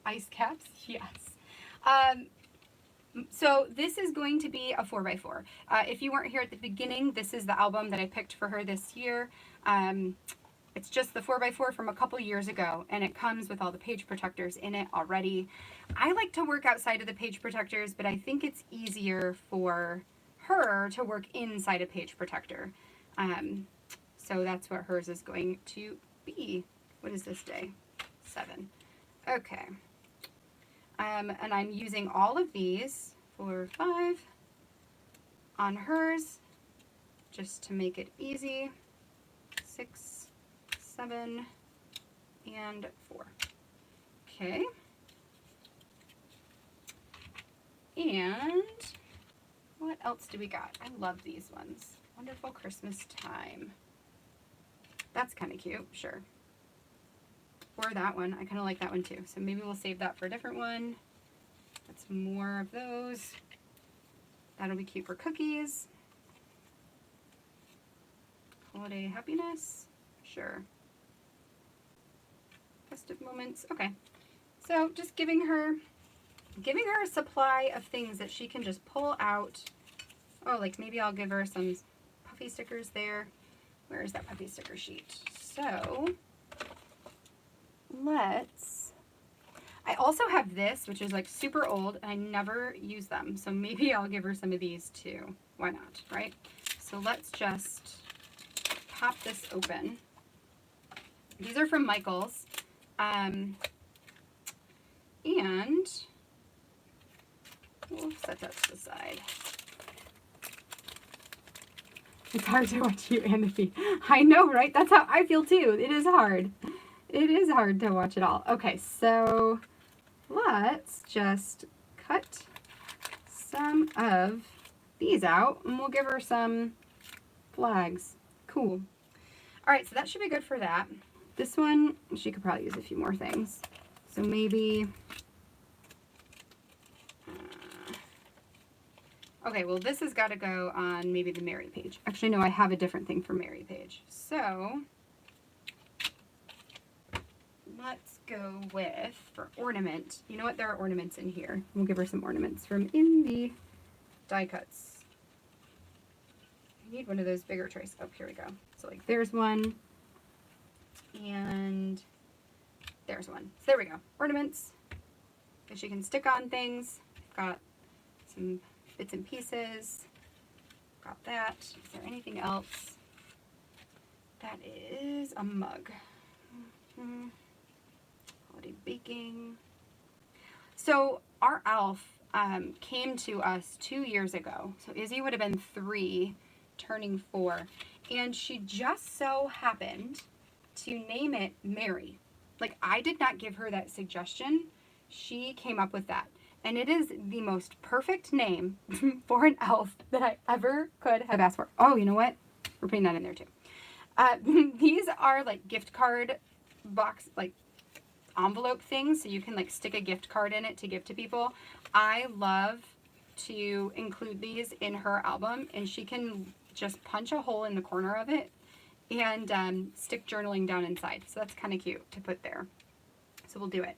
Ice caps, yes. So this is going to be a 4x4. If you weren't here at the beginning, this is the album that I picked for her this year. It's just the 4x4 from a couple years ago, and it comes with all the page protectors in it already. I like to work outside of the page protectors, but I think it's easier for her to work inside a page protector. So that's what hers is going to be. What is this day? 7. Okay. And I'm using all of these, 4, 5, on hers, just to make it easy. 6, 7, and 4. Okay. And what else do we got? I love these ones. Wonderful Christmas Time. That's kind of cute, sure. Or that one. I kind of like that one too. So maybe we'll save that for a different one. That's more of those. That'll be cute for cookies. Holiday happiness. Sure. Festive moments. Okay. So just giving her a supply of things that she can just pull out. Oh, like maybe I'll give her some puffy stickers there. Where is that puppy sticker sheet? So I also have this, which is like super old, and I never use them. So maybe I'll give her some of these too. Why not, right? So let's just pop this open. These are from Michael's. And we'll set that to the side. It's hard to watch you and the feed. I know, right? That's how I feel too. It is hard. It is hard to watch it all. Okay, so let's just cut some of these out and we'll give her some flags. Cool. All right, so that should be good for that. This one, she could probably use a few more things. So maybe, okay, well this has got to go on maybe the Mary page. Actually, no, I have a different thing for Mary page. So let's go with, for ornament, you know what, there are ornaments in here. We'll give her some ornaments from in the die cuts. I need one of those bigger trays. Oh, here we go. So like there's one, and there's one. So there we go. Ornaments that she can stick on things. Got some bits and pieces. Got that. Is there anything else? That is a mug. Holiday baking. So our elf came to us 2 years ago. So Izzy would have been 3, turning 4. And she just so happened to name it Mary. Like, I did not give her that suggestion. She came up with that. And it is the most perfect name for an elf that I ever could have asked for. Oh, you know what? We're putting that in there too. These are like gift card box, like envelope things. So you can like stick a gift card in it to give to people. I love to include these in her album, and she can just punch a hole in the corner of it and stick journaling down inside. So that's kind of cute to put there. So we'll do it.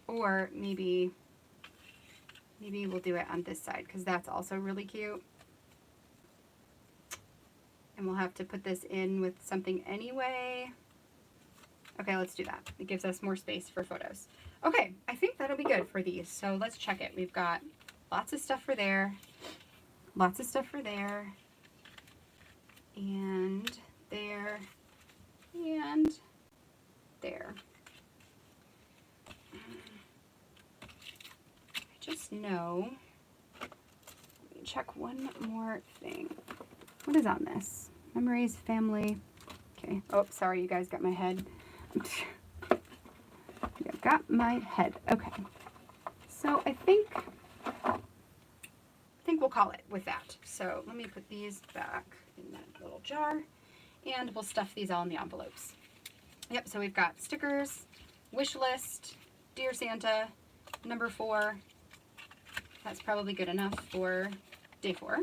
Or maybe we'll do it on this side because that's also really cute. And we'll have to put this in with something anyway. Okay, let's do that. It gives us more space for photos. Okay, I think that'll be good for these. So let's check it. We've got lots of stuff for there. Lots of stuff for there. And there. And there. I just know. Let me check one more thing. What is on this? Memories, family. Okay. Oh, sorry, you guys got my head. You got my head. Okay. So I think we'll call it with that. So let me put these back in that little jar, and we'll stuff these all in the envelopes. Yep, so we've got stickers, wish list, Dear Santa, number 4. That's probably good enough for day 4.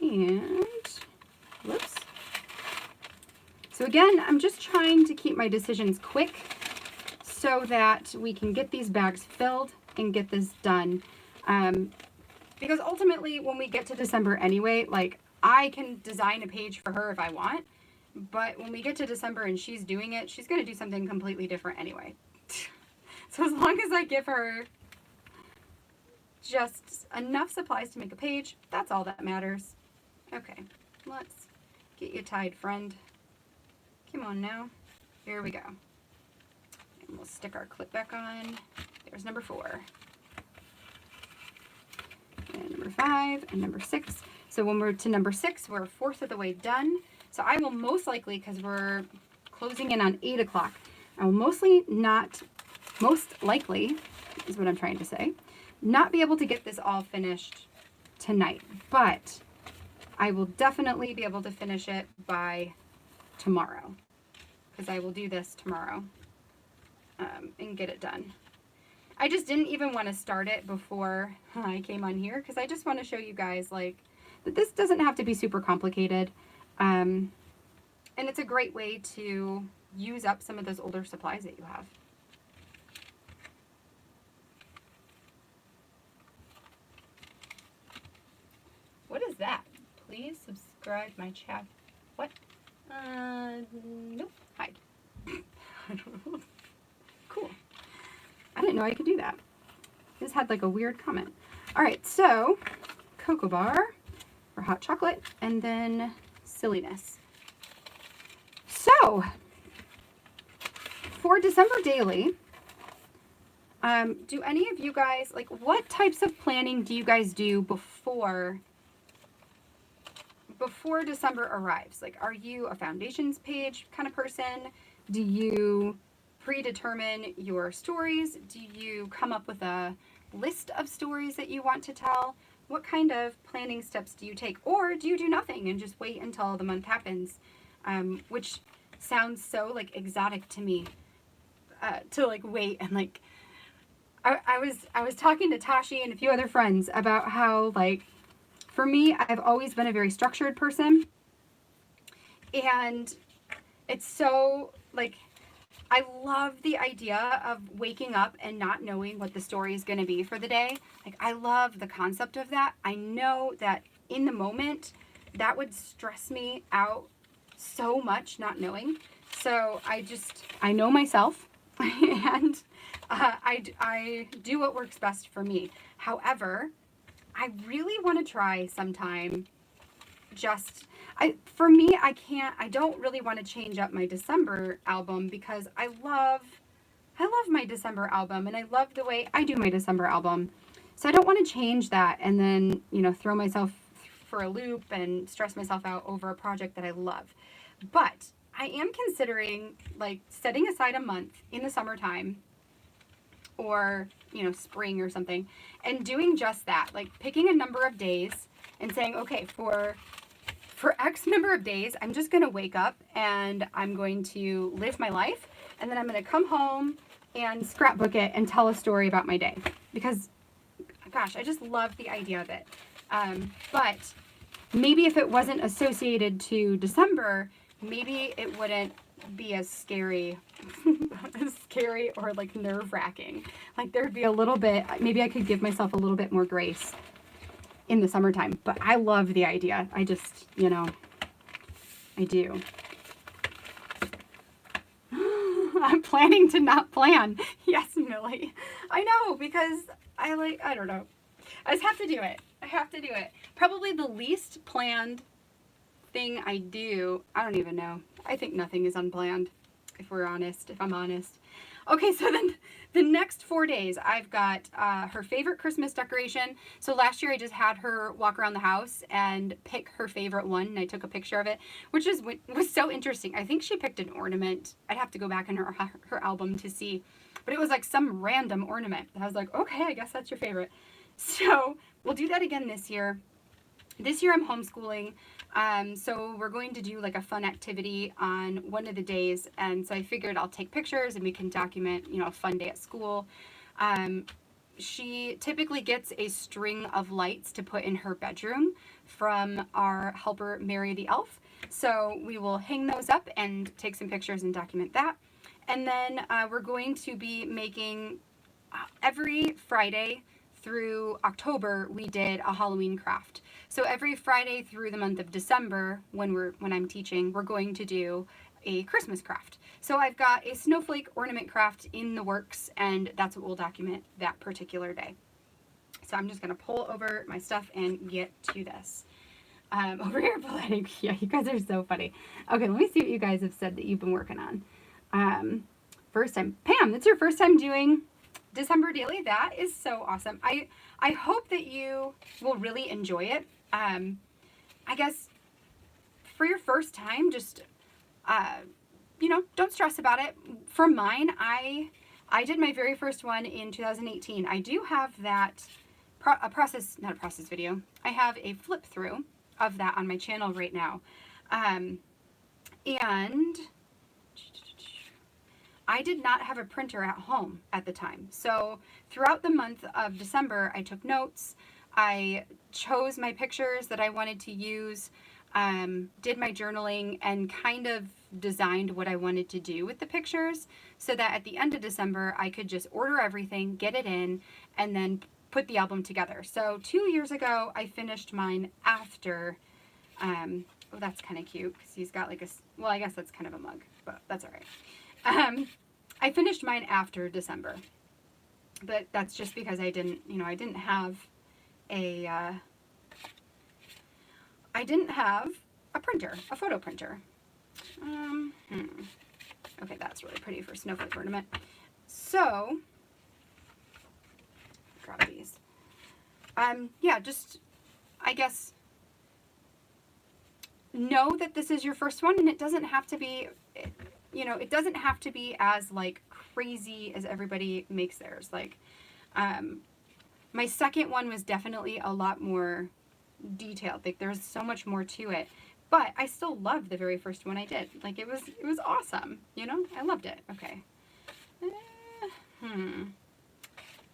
And, whoops. So again, I'm just trying to keep my decisions quick so that we can get these bags filled and get this done. Because ultimately, when we get to December anyway, like, I can design a page for her if I want, but when we get to December and she's doing it, she's going to do something completely different anyway. So as long as I give her just enough supplies to make a page, that's all that matters. Okay, let's get you tied, friend. Come on now. Here we go. And we'll stick our clip back on. There's number 4. And number 5 and number 6. So when we're to number 6, we're 1/4 of the way done. So I will most likely, because we're closing in on 8 o'clock, I will most likely, is what I'm trying to say, not be able to get this all finished tonight. But I will definitely be able to finish it by tomorrow, because I will do this tomorrow and get it done. I just didn't even want to start it before I came on here, because I just want to show you guys, like, that this doesn't have to be super complicated. And it's a great way to use up some of those older supplies that you have. What is that? Please subscribe my chat. What? Nope. Hide. I don't know. Cool. I didn't know I could do that. This had like a weird comment. All right, so Cocoa Bar for hot chocolate, and then silliness. So for December daily, do any of you guys, like, what types of planning do you guys do before December arrives? Like, are you a foundations page kind of person? Do you predetermine your stories? Do you come up with a list of stories that you want to tell? What kind of planning steps do you take? Or do you do nothing and just wait until the month happens? Which sounds so, like, exotic to me, to, like, wait and, like, I was talking to Tashi and a few other friends about how, like, for me, I've always been a very structured person, and it's so, like, I love the idea of waking up and not knowing what the story is going to be for the day. Like, I love the concept of that. I know that in the moment, that would stress me out so much, not knowing. So I know myself, and I do what works best for me. However, I really want to try sometime for me, I don't really want to change up my December album, because I love my December album, and I love the way I do my December album. So I don't want to change that and then, you know, throw myself for a loop and stress myself out over a project that I love. But I am considering, like, setting aside a month in the summertime, or, you know, spring or something, and doing just that, like picking a number of days and saying, okay, for X number of days, I'm just going to wake up and I'm going to live my life, and then I'm going to come home and scrapbook it and tell a story about my day, because, gosh, I just love the idea of it. But maybe if it wasn't associated to December, maybe it wouldn't be as scary or, like, nerve-wracking. Like, there'd be a little bit, maybe I could give myself a little bit more grace in the summertime. But I love the idea. I just, you know, I do. I'm planning to not plan. Yes, Millie. I know, because I don't know. I just have to do it. I have to do it. Probably the least planned thing I do, I don't even know. I think nothing is unplanned, if I'm honest. Okay, so then the next 4 days, I've got her favorite Christmas decoration. So last year I just had her walk around the house and pick her favorite one, and I took a picture of it, which was so interesting. I think she picked an ornament. I'd have to go back in her album to see, but it was like some random ornament. I was like, okay, I guess that's your favorite. So we'll do that again this year. This year I'm homeschooling, so we're going to do like a fun activity on one of the days, and so I figured I'll take pictures and we can document, you know, a fun day at school. She typically gets a string of lights to put in her bedroom from our helper Mary the Elf, so we will hang those up and take some pictures and document that. And then we're going to be making every Friday through October, we did a Halloween craft. So every Friday through the month of December, when I'm teaching, we're going to do a Christmas craft. So I've got a snowflake ornament craft in the works, and that's what we'll document that particular day. So I'm just gonna pull over my stuff and get to this. Over here, planning. Yeah, you guys are so funny. Okay, let me see what you guys have said that you've been working on. First time, Pam, that's your first time doing December Daily. That is so awesome. I hope that you will really enjoy it. I guess for your first time, just you know, don't stress about it. For mine, I did my very first one in 2018. I do have that not a process video. I have a flip through of that on my channel right now, and I did not have a printer at home at the time. So throughout the month of December, I took notes. I chose my pictures that I wanted to use, did my journaling, and kind of designed what I wanted to do with the pictures so that at the end of December, I could just order everything, get it in, and then put the album together. So 2 years ago, I finished mine after, oh, that's kind of cute because he's got like well, I guess that's kind of a mug, but that's all right. I finished mine after December, but that's just because I didn't have a printer, a photo printer. Okay, that's really pretty for snowflake ornament. So, grab these. Yeah, just, I guess, know that this is your first one, and it doesn't have to be, you know, it doesn't have to be as like crazy as everybody makes theirs. Like, my second one was definitely a lot more detailed. Like, there's so much more to it, but I still loved the very first one I did. Like, it was awesome. You know, I loved it. Okay.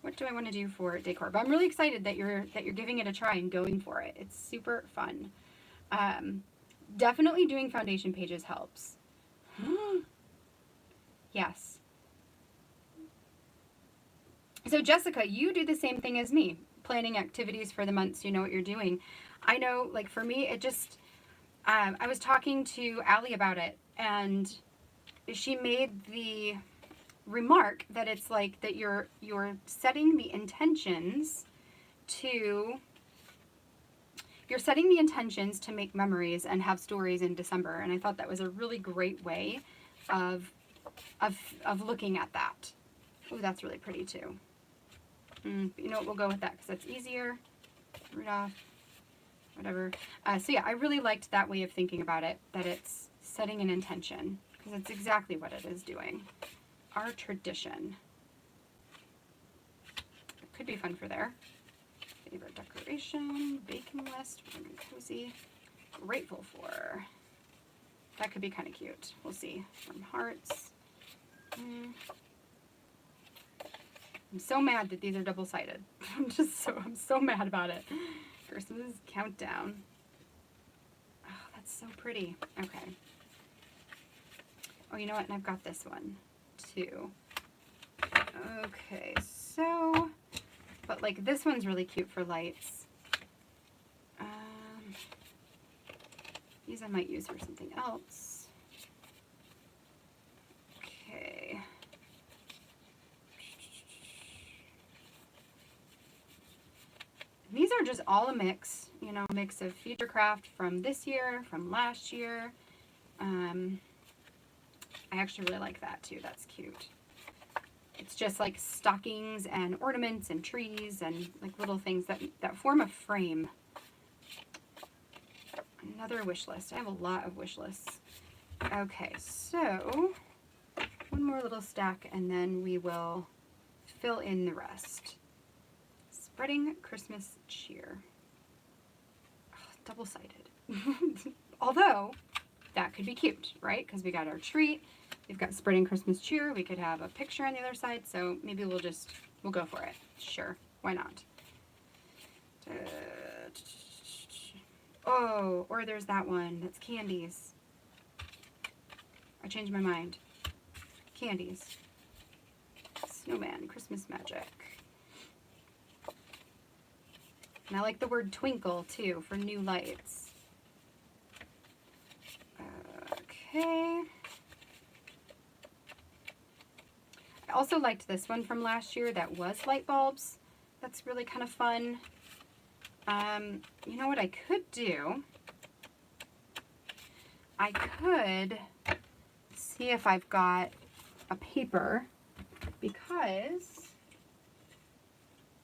What do I want to do for decor? But I'm really excited that you're giving it a try and going for it. It's super fun. Definitely doing foundation pages helps. Yes. So Jessica, you do the same thing as me, planning activities for the months. You know what you're doing. I know, like for me, it just, I was talking to Allie about it, and she made the remark that it's like that you're setting the intentions to make memories and have stories in December, and I thought that was a really great way of looking at that. Oh, that's really pretty too. You know what, we'll go with that because that's easier. Rudolph, whatever. So yeah, I really liked that way of thinking about it, that it's setting an intention, because it's exactly what it is doing. Our tradition. It could be fun for there. Favorite decoration, baking list, warm and cozy, grateful for. That could be kind of cute. We'll see. From hearts. I'm so mad that these are double-sided. I'm so mad about it. Christmas countdown. Oh, that's so pretty. Okay. Oh, you know what? And I've got this one too. Okay, so, but like this one's really cute for lights. These I might use for something else. Okay. These are just all a mix, you know, a mix of future craft from this year, from last year. I actually really like that too. That's cute. It's just like stockings and ornaments and trees and like little things that form a frame. Another wish list. I have a lot of wish lists. Okay, so one more little stack and then we will fill in the rest. Spreading Christmas cheer. Oh, double-sided. Although, that could be cute, right? Because we got our treat. We've got spreading Christmas cheer. We could have a picture on the other side. So maybe we'll go for it. Sure. Why not? Oh, or there's that one. That's candies. I changed my mind. Candies. Snowman. Christmas magic. And I like the word twinkle, too, for new lights. Okay. I also liked this one from last year that was light bulbs. That's really kind of fun. You know what I could do? I could see if I've got a paper because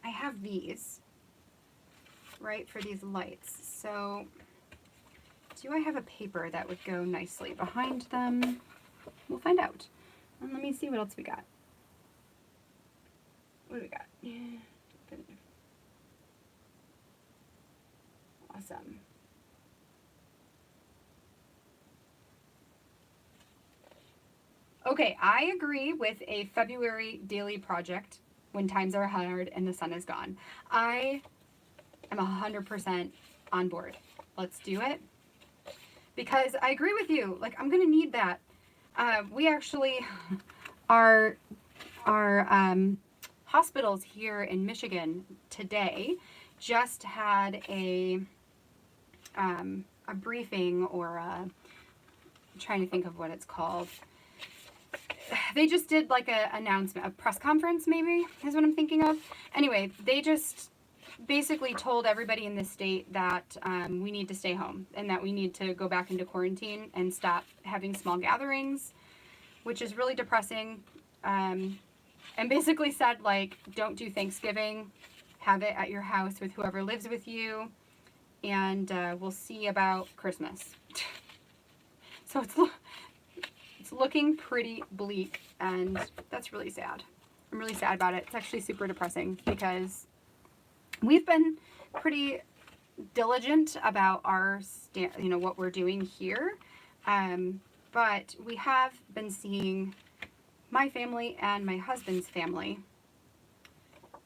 I have these, right, for these lights. So do I have a paper that would go nicely behind them? We'll find out. And let me see what else we got. What do we got? Awesome. Okay, I agree with a February daily project when times are hard and the sun is gone. I am 100% on board. Let's do it. Because I agree with you. Like, I'm going to need that. We actually, our hospitals here in Michigan today just had a briefing, or I'm trying to think of what it's called. They just did like a announcement, a press conference maybe is what I'm thinking of. Anyway, they just basically told everybody in the state that we need to stay home and that we need to go back into quarantine and stop having small gatherings, which is really depressing. And basically said, like, don't do Thanksgiving, have it at your house with whoever lives with you, and we'll see about Christmas. So it's looking pretty bleak, and that's really sad. I'm really sad about it. It's actually super depressing because we've been pretty diligent about our, what we're doing here, but we have been seeing my family and my husband's family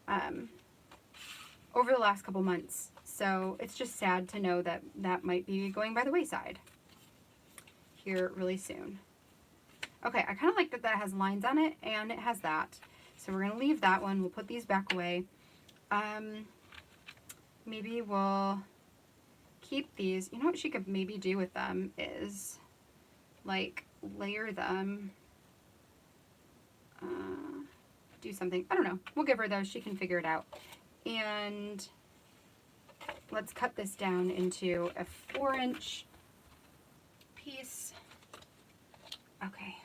over the last couple months. So it's just sad to know that that might be going by the wayside here really soon. Okay, I kind of like that that has lines on it, and it has that. So we're going to leave that one. We'll put these back away. Maybe we'll keep these. You know what she could maybe do with them is, like, layer them. Do something. I don't know. We'll give her those. She can figure it out. And let's cut this down into a 4-inch piece. Okay.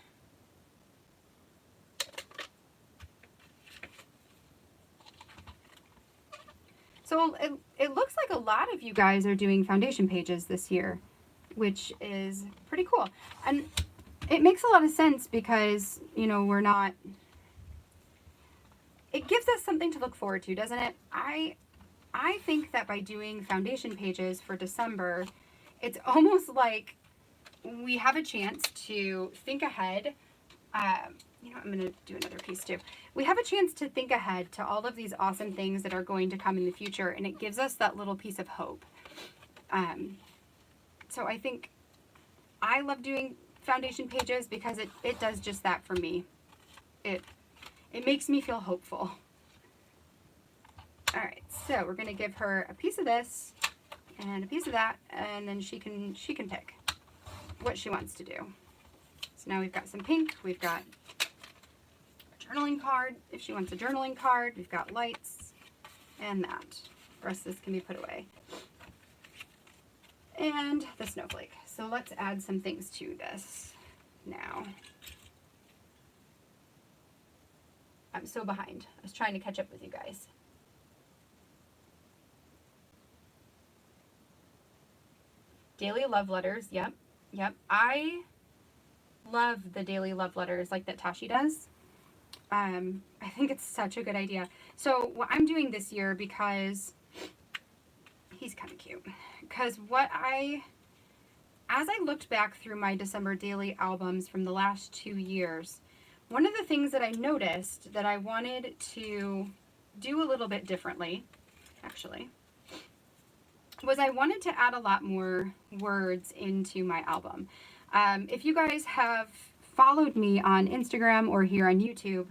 So it looks like a lot of you guys are doing foundation pages this year, which is pretty cool. And it makes a lot of sense because, we're not, it gives us something to look forward to, doesn't it? I think that by doing foundation pages for December, it's almost like we have a chance to think ahead. I'm going to do another piece too. We have a chance to think ahead to all of these awesome things that are going to come in the future, and it gives us that little piece of hope. So I think I love doing foundation pages because it does just that for me. It makes me feel hopeful. All right, so we're going to give her a piece of this and a piece of that, and then she can pick what she wants to do. So now we've got some pink, we've got a journaling card, if she wants a journaling card, we've got lights, and that. The rest of this can be put away. And the snowflake. So let's add some things to this now. I'm so behind. I was trying to catch up with you guys. Daily love letters. Yep. Yep. I love the daily love letters like that Tashi does. I think it's such a good idea. So what I'm doing this year, because he's kind of cute, because as I looked back through my December daily albums from the last 2 years, one of the things that I noticed that I wanted to do a little bit differently, actually, was I wanted to add a lot more words into my album. If you guys have followed me on Instagram or here on YouTube,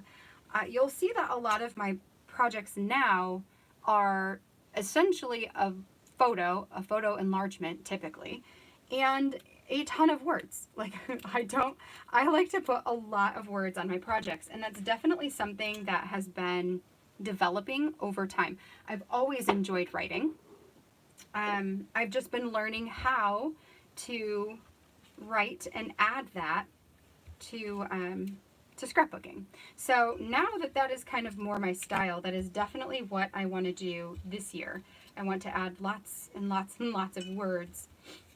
you'll see that a lot of my projects now are essentially a photo enlargement typically, and a ton of words. Like I like to put a lot of words on my projects, and that's definitely something that has been developing over time. I've always enjoyed writing. I've just been learning how to write and add that to scrapbooking. So now that is kind of more my style, that is definitely what I want to do this year. I want to add lots and lots and lots of words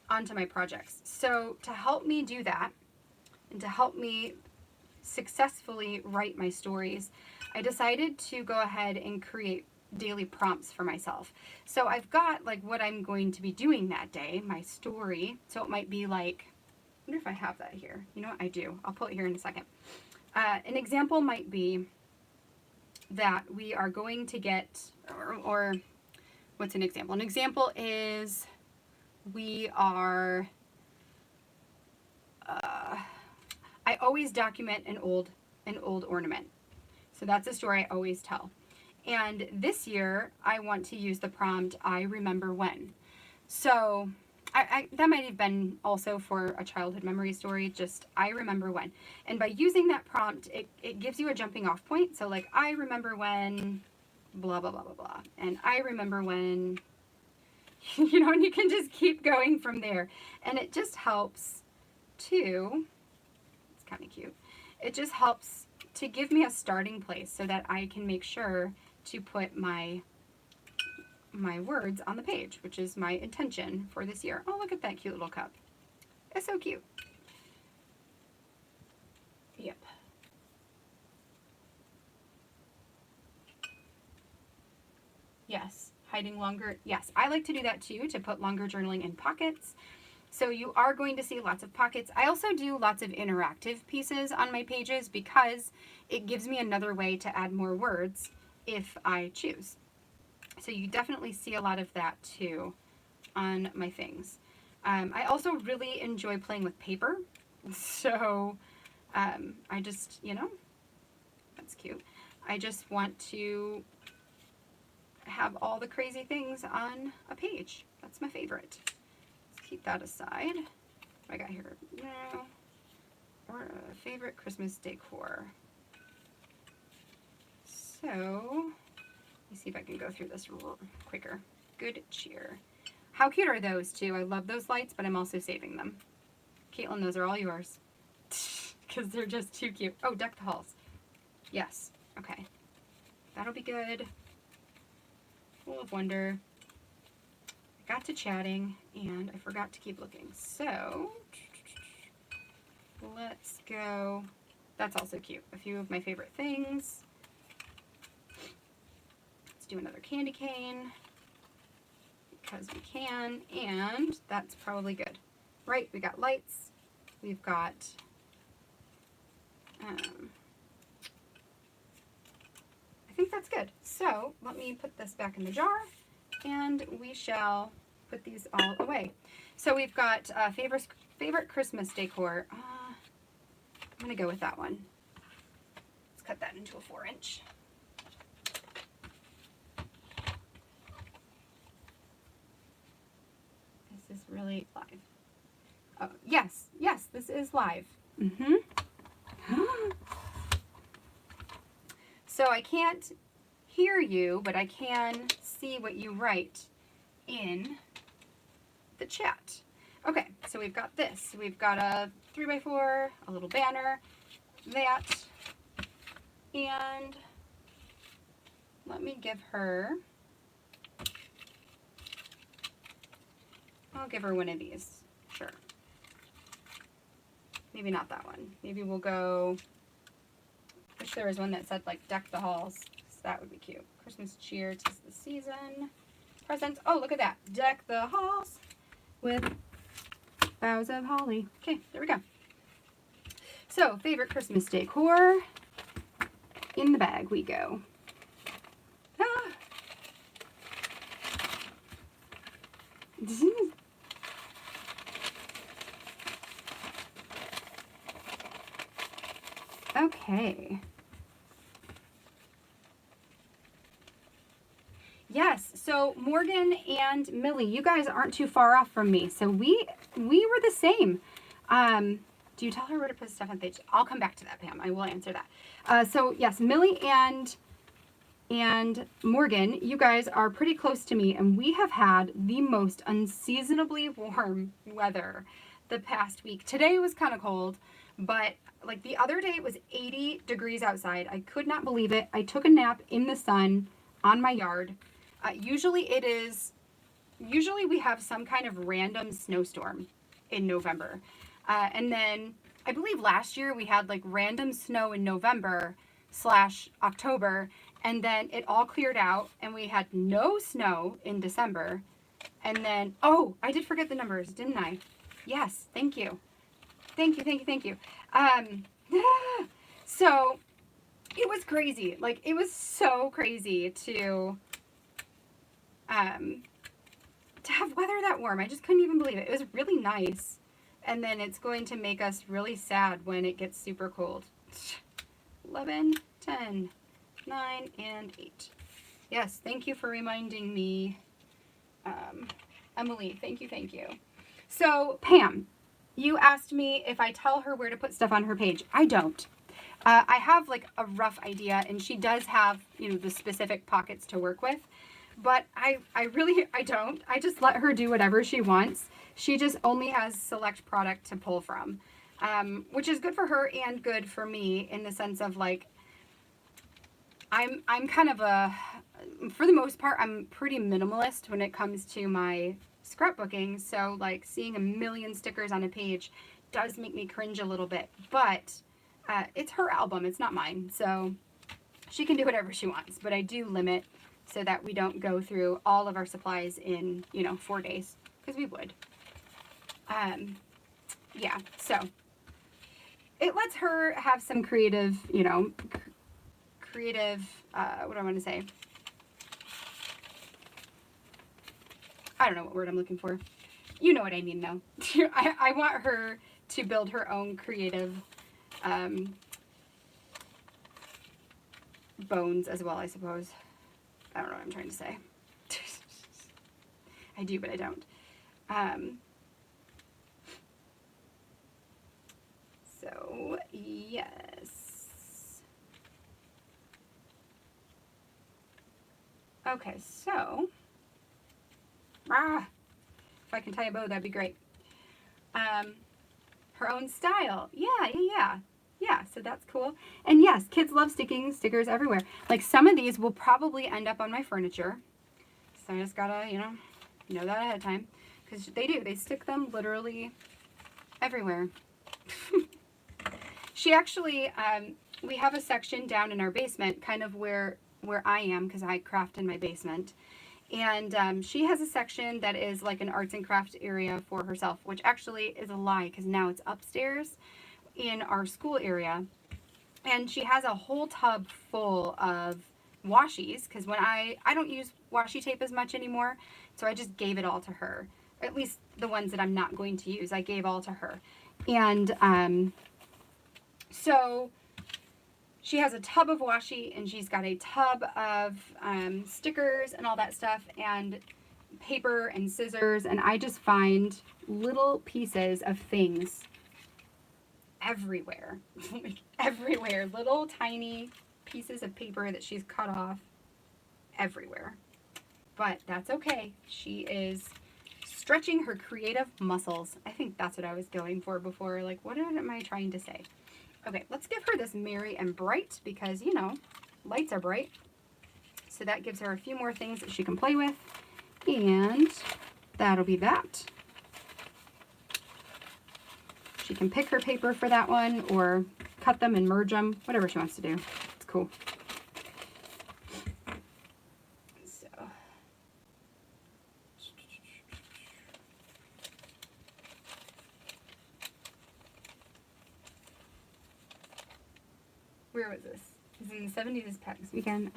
onto my projects. So to help me do that, and to help me successfully write my stories, I decided to go ahead and create daily prompts for myself. So I've got like what I'm going to be doing that day, my story. So it might be like, I wonder if I have that here. You know what? I do. I'll pull it here in a second. An example might be that we are going to get, or what's an example? An example is we are, I always document an old ornament. So that's a story I always tell. And this year, I want to use the prompt, I remember when. So that might have been also for a childhood memory story, just I remember when. And by using that prompt, it gives you a jumping off point. So like, I remember when blah, blah, blah, blah, blah. And I remember when, you know, and you can just keep going from there. And it just helps to, it's kind of cute. It just helps to give me a starting place so that I can make sure to put my words on the page, which is my intention for this year. Oh, look at that cute little cup. It's so cute. Yep. Yes, hiding longer. Yes, I like to do that too, to put longer journaling in pockets. So you are going to see lots of pockets. I also do lots of interactive pieces on my pages because it gives me another way to add more words if I choose. So you definitely see a lot of that too on my things. I also really enjoy playing with paper. So I just, you know, that's cute. I just want to have all the crazy things on a page. That's my favorite. Let's keep that aside. What I got here? No. Or a favorite Christmas decor. So, let me see if I can go through this quicker. Good cheer. How cute are those too? I love those lights, but I'm also saving them. Caitlin, those are all yours. Because they're just too cute. Oh, deck the halls. Yes. Okay. That'll be good. Full of wonder. I got to chatting, and I forgot to keep looking. So, let's go. That's also cute. A few of my favorite things. Let's do another candy cane. Because we can, and that's probably good. Right, we got lights. We've got I think that's good. So let me put this back in the jar, and we shall put these all away. So we've got favorite Christmas decor. I'm gonna go with that one. Let's cut that into a 4-inch. This is really live. Oh, yes, this is live. So I can't hear you, but I can see what you write in the chat. Okay, so we've got this. We've got a 3x4, a little banner, that, and let me give her, I'll give her one of these. Sure. Maybe not that one. Maybe we'll go, wish there was one that said like deck the halls. So that would be cute. Christmas cheer, 'tis the season. Presents. Oh, look at that. Deck the halls with boughs of holly. Okay, there we go. So, favorite Christmas decor. In the bag we go. Ah. Okay. Yes, so Morgan and Millie, you guys aren't too far off from me. So we were the same. Do you tell her where to put stuff on the page? I'll come back to that, Pam. I will answer that. So yes, Millie and Morgan, you guys are pretty close to me, and we have had the most unseasonably warm weather the past week. Today was kind of cold, but like the other day it was 80 degrees outside. I could not believe it. I took a nap in the sun on my yard. Usually we have some kind of random snowstorm in November. And then I believe last year we had like random snow in November / October, and then it all cleared out and we had no snow in December. And then, oh, I did forget the numbers, didn't I? Yes, thank you. Thank you. So it was crazy. Like, it was so crazy to have weather that warm. I just couldn't even believe it. It was really nice. And then it's going to make us really sad when it gets super cold. 11, 10, 9, and 8. Yes, thank you for reminding me. Emily, thank you. So, Pam, you asked me if I tell her where to put stuff on her page. I don't. I have like a rough idea, and she does have, you know, the specific pockets to work with, but I don't. I just let her do whatever she wants. She just only has select product to pull from, which is good for her and good for me in the sense of like, I'm kind of for the most part, I'm pretty minimalist when it comes to my scrapbooking. So like seeing a million stickers on a page does make me cringe a little bit, but it's her album, it's not mine. So she can do whatever she wants, but I do limit so that we don't go through all of our supplies in, 4 days, because we would. Yeah, so it lets her have some creative, what do I want to say? I don't know what word I'm looking for. You know what I mean, though. I want her to build her own creative bones as well, I suppose. I don't know what I'm trying to say. I do, but I don't. So, yes. Okay, so, if I can tie a bow, that'd be great. Her own style. Yeah, so that's cool. And yes, kids love sticking stickers everywhere. Like some of these will probably end up on my furniture. So I just gotta, know that ahead of time. Because they do. They stick them literally everywhere. She actually, we have a section down in our basement, kind of where I am, because I craft in my basement. And she has a section that is like an arts and crafts area for herself, which actually is a lie, because now it's upstairs in our school area. And she has a whole tub full of washies, because when I don't use washi tape as much anymore, so I just gave it all to her. At least the ones that I'm not going to use, I gave all to her. And so she has a tub of washi, and she's got a tub of stickers and all that stuff, and paper and scissors, and I just find little pieces of things everywhere. Like everywhere. Little tiny pieces of paper that she's cut off everywhere. But that's okay. She is stretching her creative muscles. I think that's what I was going for before. Like, what am I trying to say? Okay, let's give her this Merry and Bright because, lights are bright. So that gives her a few more things that she can play with. And that'll be that. She can pick her paper for that one or cut them and merge them, whatever she wants to do. It's cool. So, where was this? It was in the 70s this past weekend.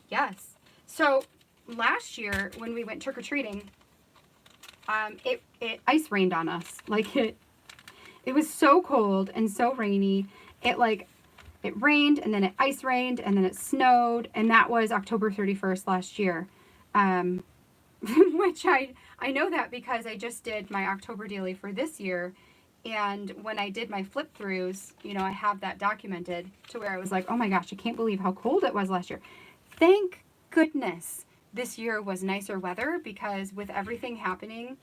Yes. So last year when we went trick-or-treating, it ice rained on us. Like it was so cold and so rainy. It rained and then it ice rained and then it snowed, and that was October 31st last year. Which I know that because I just did my October daily for this year, and when I did my flip throughs, you know, I have that documented to where I was like, oh my gosh, I can't believe how cold it was last year. Thank goodness this year was nicer weather, because with everything happening,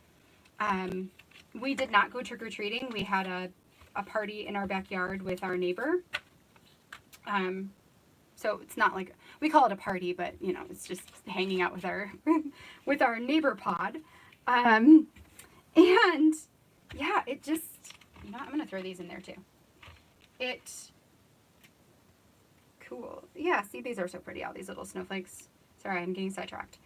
we did not go trick-or-treating. We had a party in our backyard with our neighbor. So it's not like, we call it a party, but you know, it's just hanging out with our, with our neighbor pod. And yeah, it just, you know, I'm going to throw these in there too. Cool. Yeah, see, these are so pretty, all these little snowflakes. Sorry, I'm getting sidetracked.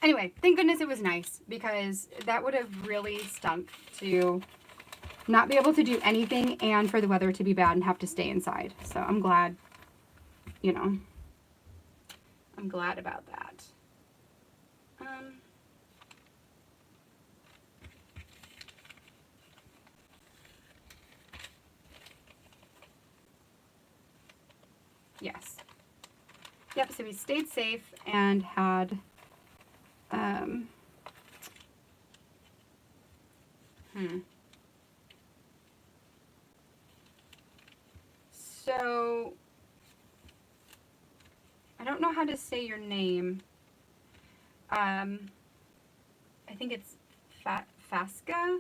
Anyway, thank goodness it was nice, because that would have really stunk to not be able to do anything and for the weather to be bad and have to stay inside. So I'm glad, you know, I'm glad about that. Yes. Yep, so we stayed safe and had, So, I don't know how to say your name. I think it's Fasca.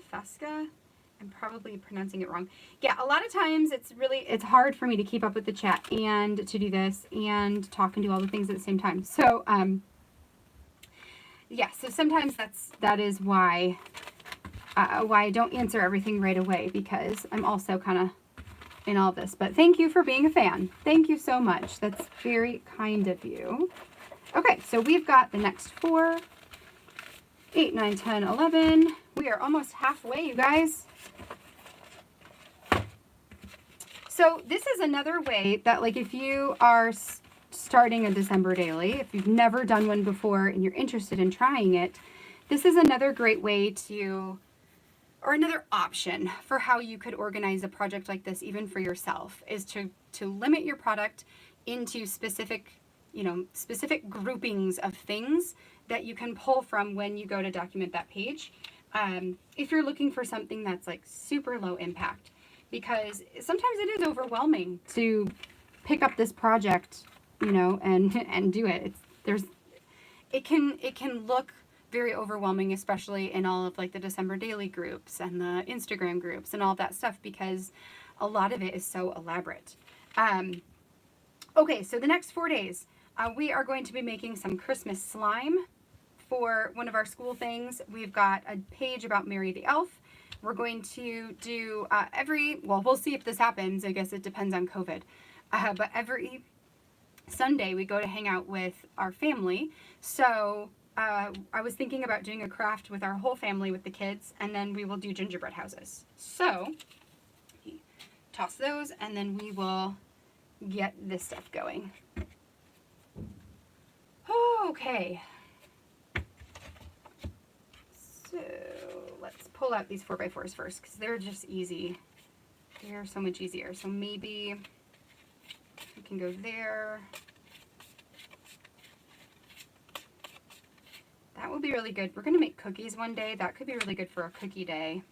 I'm probably pronouncing it wrong. Yeah, a lot of times it's hard for me to keep up with the chat and to do this and talk and do all the things at the same time. So, yeah, so sometimes that is why I don't answer everything right away, because I'm also kind of in all this. But thank you for being a fan. Thank you so much. That's very kind of you. Okay, so we've got the next 4, 8, 9, 10, 11. We are almost halfway, you guys. So this is another way that, like, if you are starting a December daily, if you've never done one before and you're interested in trying it, this is another great way to, or another option for how you could organize a project like this, even for yourself, is to limit your product into specific, you know, specific groupings of things that you can pull from when you go to document that page. If you're looking for something that's like super low impact, because sometimes it is overwhelming to pick up this project, you know, and do it. It can look very overwhelming, especially in all of like the December daily groups and the Instagram groups and all that stuff, because a lot of it is so elaborate. Okay, so the next 4 days, we are going to be making some Christmas slime for one of our school things. We've got a page about Mary the Elf. We're going to do well, we'll see if this happens. I guess it depends on COVID. But every Sunday we go to hang out with our family. So I was thinking about doing a craft with our whole family with the kids, and then we will do gingerbread houses. So toss those, and then we will get this stuff going. Okay. So let's pull out these 4x4s first, because they're just easy. They're so much easier. So maybe we can go there. That will be really good. We're going to make cookies one day. That could be really good for a cookie day.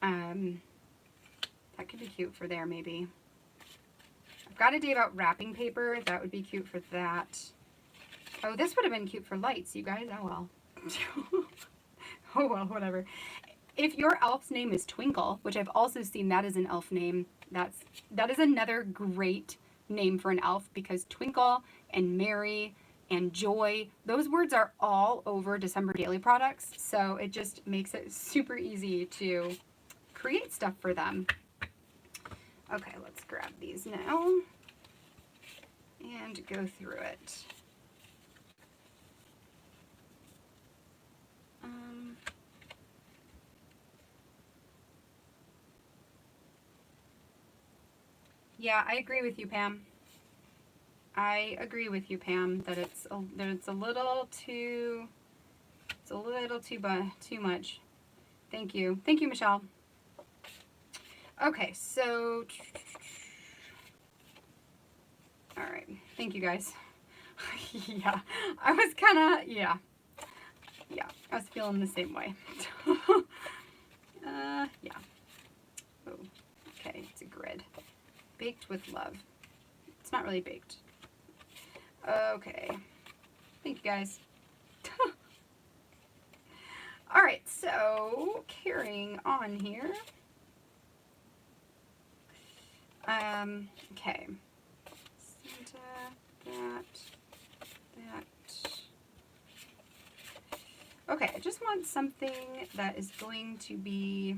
That could be cute for there, maybe. I've got a day about wrapping paper. That would be cute for that. Oh, this would have been cute for lights, you guys. Oh, well. Oh, well, whatever. If your elf's name is Twinkle, which I've also seen that as an elf name, that is another great name for an elf, because Twinkle and Merry and Joy, those words are all over December Daily products, so it just makes it super easy to create stuff for them. Okay, let's grab these now and go through it. Yeah, I agree with you, Pam. I agree with you, Pam, that it's a little too much. Thank you, Michelle. Okay, so all right, thank you guys. Yeah, I was kind of yeah, I was feeling the same way. Yeah. Oh, okay, it's a grid. Baked with love. It's not really baked. Okay. Thank you guys. All right, so carrying on here. Okay. Santa, that. Okay, I just want something that is going to be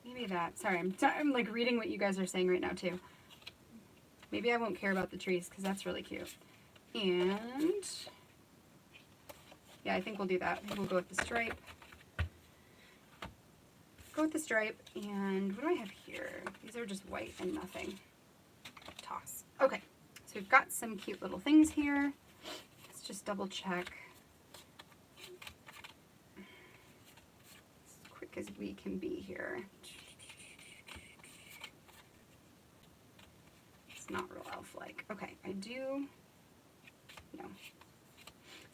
maybe that. Sorry, I'm like reading what you guys are saying right now too. Maybe I won't care about the trees because that's really cute. And yeah, I think we'll do that. We'll go with the stripe. Go with the stripe. And what do I have here? These are just white and nothing. Toss. Okay, so we've got some cute little things here. Let's just double check. As quick as we can be here. It's not real elf-like. Okay, I do. No.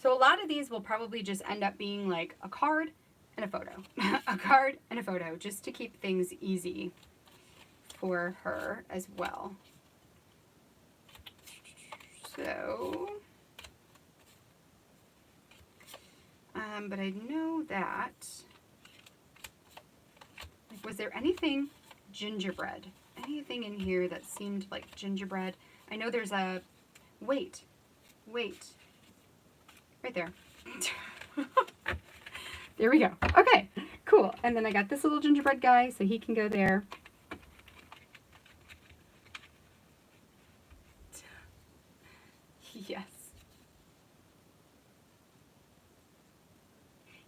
So a lot of these will probably just end up being like a card and a photo. A card and a photo, just to keep things easy for her as well. So, but I know that, like, was there anything gingerbread? Anything in here that seemed like gingerbread? I know there's a, wait, right there. There we go. Okay, cool. And then I got this little gingerbread guy, so he can go there. Yes.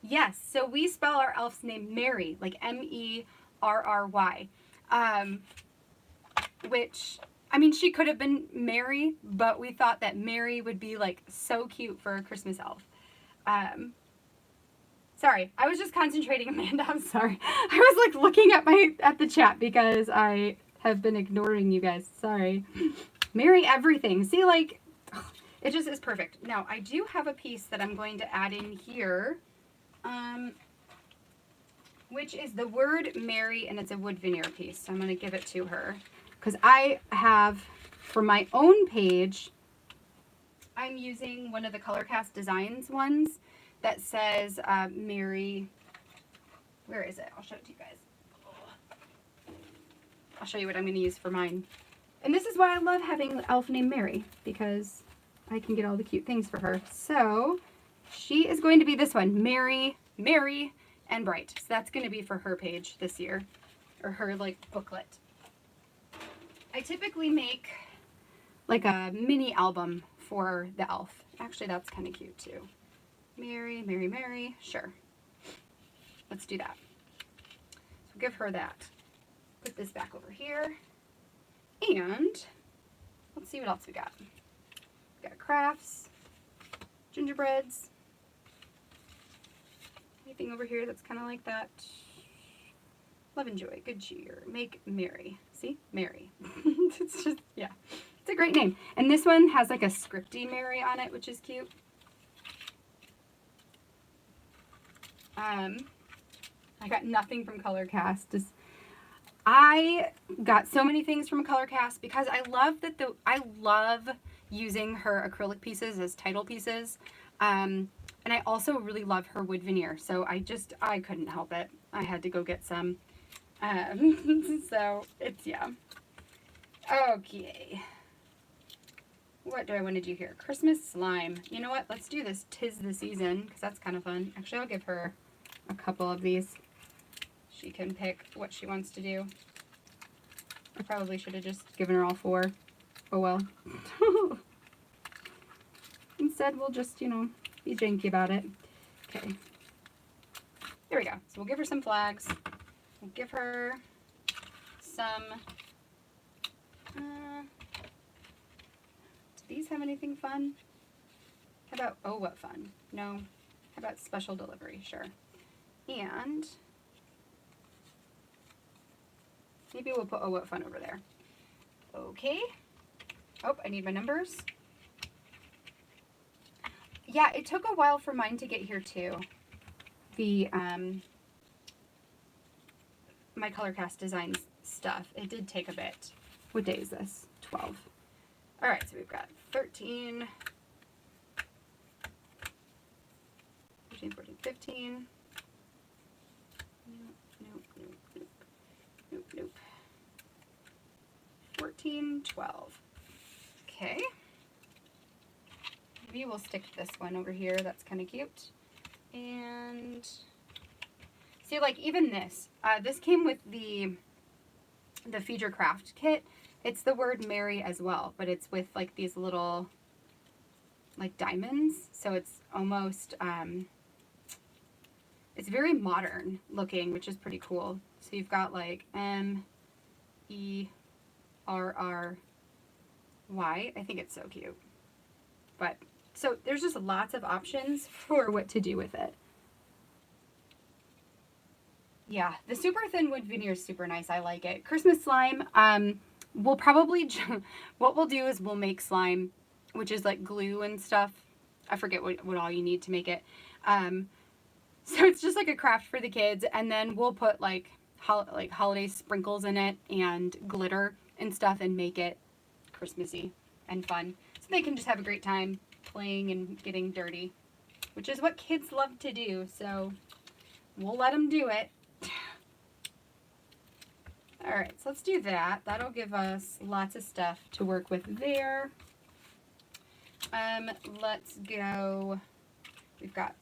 Yes, so we spell our elf's name Merry, like M-E-R-R-Y. Which, I mean, she could have been Mary, but we thought that Mary would be like so cute for a Christmas elf. Sorry, I was just concentrating, Amanda. I'm sorry. I was like looking at the chat because I have been ignoring you guys. Sorry. Mary everything. See, like, it just is perfect. Now, I do have a piece that I'm going to add in here, which is the word Mary, and it's a wood veneer piece. So I'm going to give it to her because I have, for my own page, I'm using one of the ColorCast Designs ones that says Mary. Where is it? I'll show it to you guys. I'll show you what I'm going to use for mine. And this is why I love having an elf named Mary, because I can get all the cute things for her. So she is going to be this one, Mary, and Bright. So that's going to be for her page this year, or her like booklet. I typically make like a mini album for the elf. Actually, that's kind of cute too. Mary, sure. Let's do that. So give her that. Put this back over here. And let's see what else we got. We got crafts, gingerbreads. Anything over here that's kind of like that? Love and joy, good cheer, make merry. See? Mary. It's just, yeah. It's a great name. And this one has like a scripty Mary on it, which is cute. I got nothing from ColorCast. I got so many things from ColorCast because I love using her acrylic pieces as title pieces. And I also really love her wood veneer. So I couldn't help it. I had to go get some. So it's, yeah. Okay. What do I want to do here? Christmas slime. You know what? Let's do this 'Tis the Season, because that's kind of fun. Actually, I'll give her a couple of these. She can pick what she wants to do. I probably should have just given her all 4. Oh well. Instead, we'll just, you know, be janky about it. Okay. There we go. So we'll give her some flags. We'll give her some... do these have anything fun? How about, oh, what fun? No. How about special delivery? Sure. And maybe we'll put, oh, what fun over there. Okay. Oh, I need my numbers. Yeah, it took a while for mine to get here too. The, my color cast designs stuff. It did take a bit. What day is this? 12. All right, so we've got 13, 14, 15. Nope. 14, 12. Okay. Maybe we'll stick this one over here. That's kind of cute. And see, like even this, this came with the Feed Your Craft kit. It's the word Merry as well, but it's with like these little like diamonds. So it's almost, it's very modern looking, which is pretty cool. So you've got like MERRY. I think it's so cute. But so there's just lots of options for what to do with it. Yeah, the super thin wood veneer is super nice. I like it. Christmas slime, we'll probably, what we'll do is we'll make slime, which is like glue and stuff. I forget what all you need to make it. So it's just like a craft for the kids, and then we'll put like holiday sprinkles in it and glitter and stuff and make it Christmassy and fun. So they can just have a great time playing and getting dirty, which is what kids love to do. So we'll let them do it. All right, so let's do that. That'll give us lots of stuff to work with there. Let's go. We've got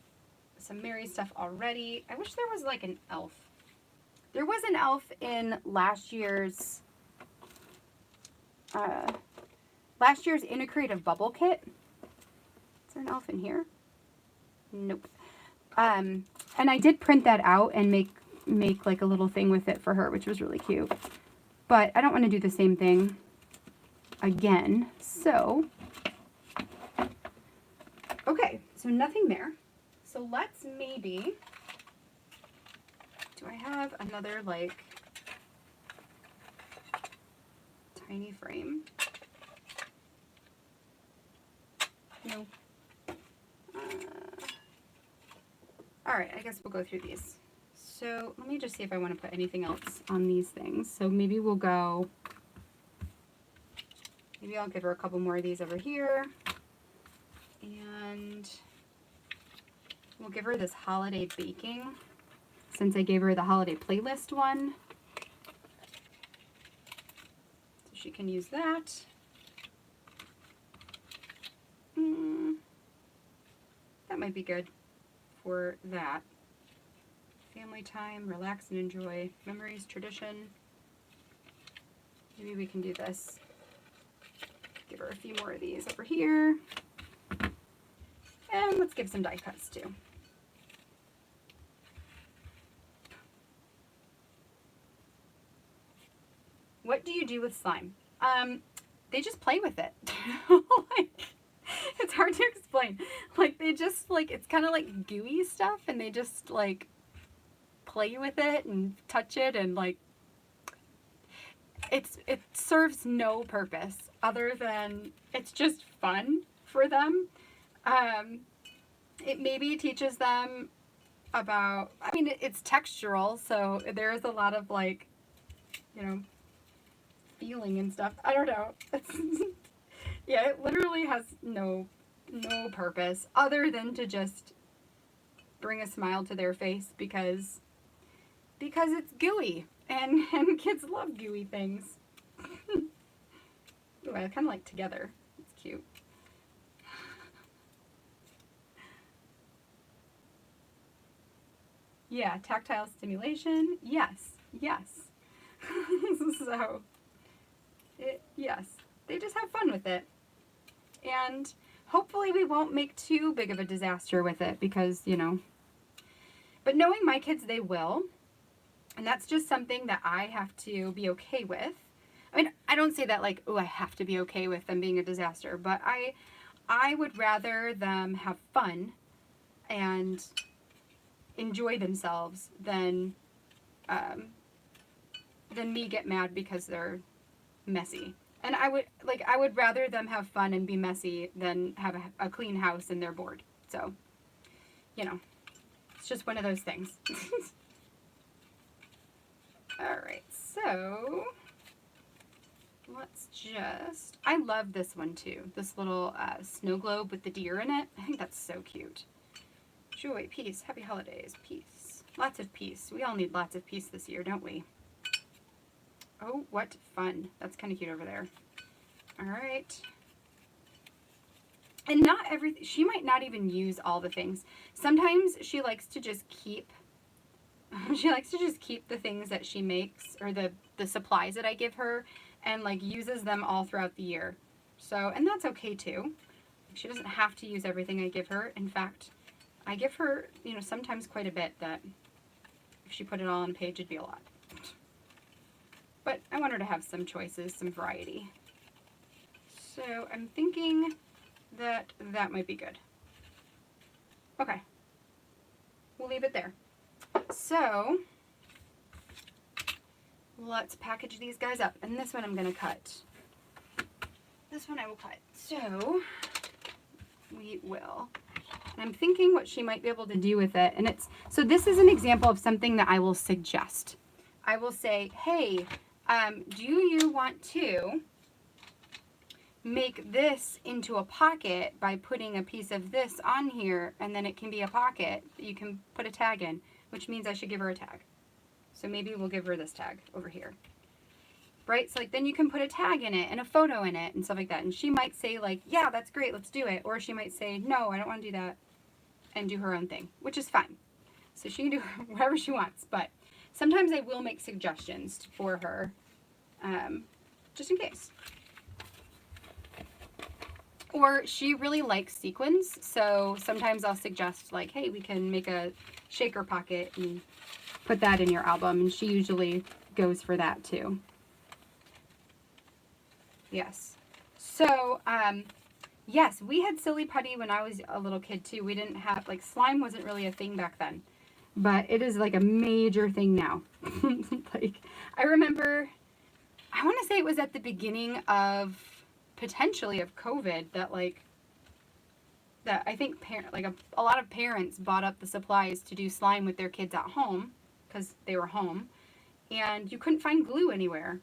some Merry stuff already. I wish there was like an elf. There was an elf in last year's In a Creative Bubble kit. Is there an elf in here? Nope. And I did print that out and make like a little thing with it for her, which was really cute. But I don't want to do the same thing again. So, okay, so nothing there. So let's maybe, do I have another like tiny frame? No. All right, I guess we'll go through these. So let me just see if I want to put anything else on these things. So maybe we'll go, maybe I'll give her a couple more of these over here. And we'll give her this holiday baking, since I gave her the holiday playlist one. So she can use that. That might be good for that. Family time, relax and enjoy, memories, tradition. Maybe we can do this. Give her a few more of these over here. And let's give some die cuts too. What do you do with slime? They just play with it. Like, it's hard to explain. Like, they just, like, it's kind of like gooey stuff, and they just, like, play with it and touch it, and, like, it serves no purpose other than it's just fun for them. It maybe teaches them about, I mean, it's textural, so there is a lot of, like, you know, feeling and stuff. I don't know. Yeah, it literally has no purpose other than to just bring a smile to their face because it's gooey and kids love gooey things. Ooh, I kind of like together. It's cute. Yeah, tactile stimulation. Yes, yes. So, yes, they just have fun with it. And hopefully we won't make too big of a disaster with it because, you know, but knowing my kids, they will. And that's just something that I have to be okay with. I mean, I don't say that like, oh, I have to be okay with them being a disaster, but I would rather them have fun and enjoy themselves than me get mad because they're messy. And I would rather them have fun and be messy than have a clean house and they're bored. So, you know, it's just one of those things. All right, so let's just, I love this one too. This little snow globe with the deer in it. I think that's so cute. Joy, peace, happy holidays, peace. Lots of peace. We all need lots of peace this year, don't we? Oh, what fun. That's kind of cute over there. All right. And not everything, she might not even use all the things. Sometimes she likes to just keep, the things that she makes or the supplies that I give her and like uses them all throughout the year. So, and that's okay too. She doesn't have to use everything I give her. In fact, I give her, you know, sometimes quite a bit that if she put it all on a page, it'd be a lot. But I want her to have some choices, some variety. So I'm thinking that that might be good. Okay. We'll leave it there. So let's package these guys up. And this one I'm going to cut. This one I will cut. So we will. And I'm thinking what she might be able to do with it. And it's, so this is an example of something that I will suggest. I will say, hey, do you want to make this into a pocket by putting a piece of this on here, and then it can be a pocket that you can put a tag in, which means I should give her a tag. So maybe we'll give her this tag over here. Right? So like then you can put a tag in it and a photo in it and stuff like that. And she might say like, yeah, that's great, let's do it. Or she might say, no, I don't want to do that, and do her own thing, which is fine. So she can do whatever she wants, but sometimes I will make suggestions for her, just in case. Or she really likes sequins, so sometimes I'll suggest like, hey, we can make a shaker pocket and put that in your album, and she usually goes for that too. Yes. So, yes, we had silly putty when I was a little kid too. We didn't have, like, slime wasn't really a thing back then, but it is like a major thing now. Like, I remember, I want to say it was at the beginning of, potentially of COVID, that like, that I think a lot of parents bought up the supplies to do slime with their kids at home because they were home, and you couldn't find glue anywhere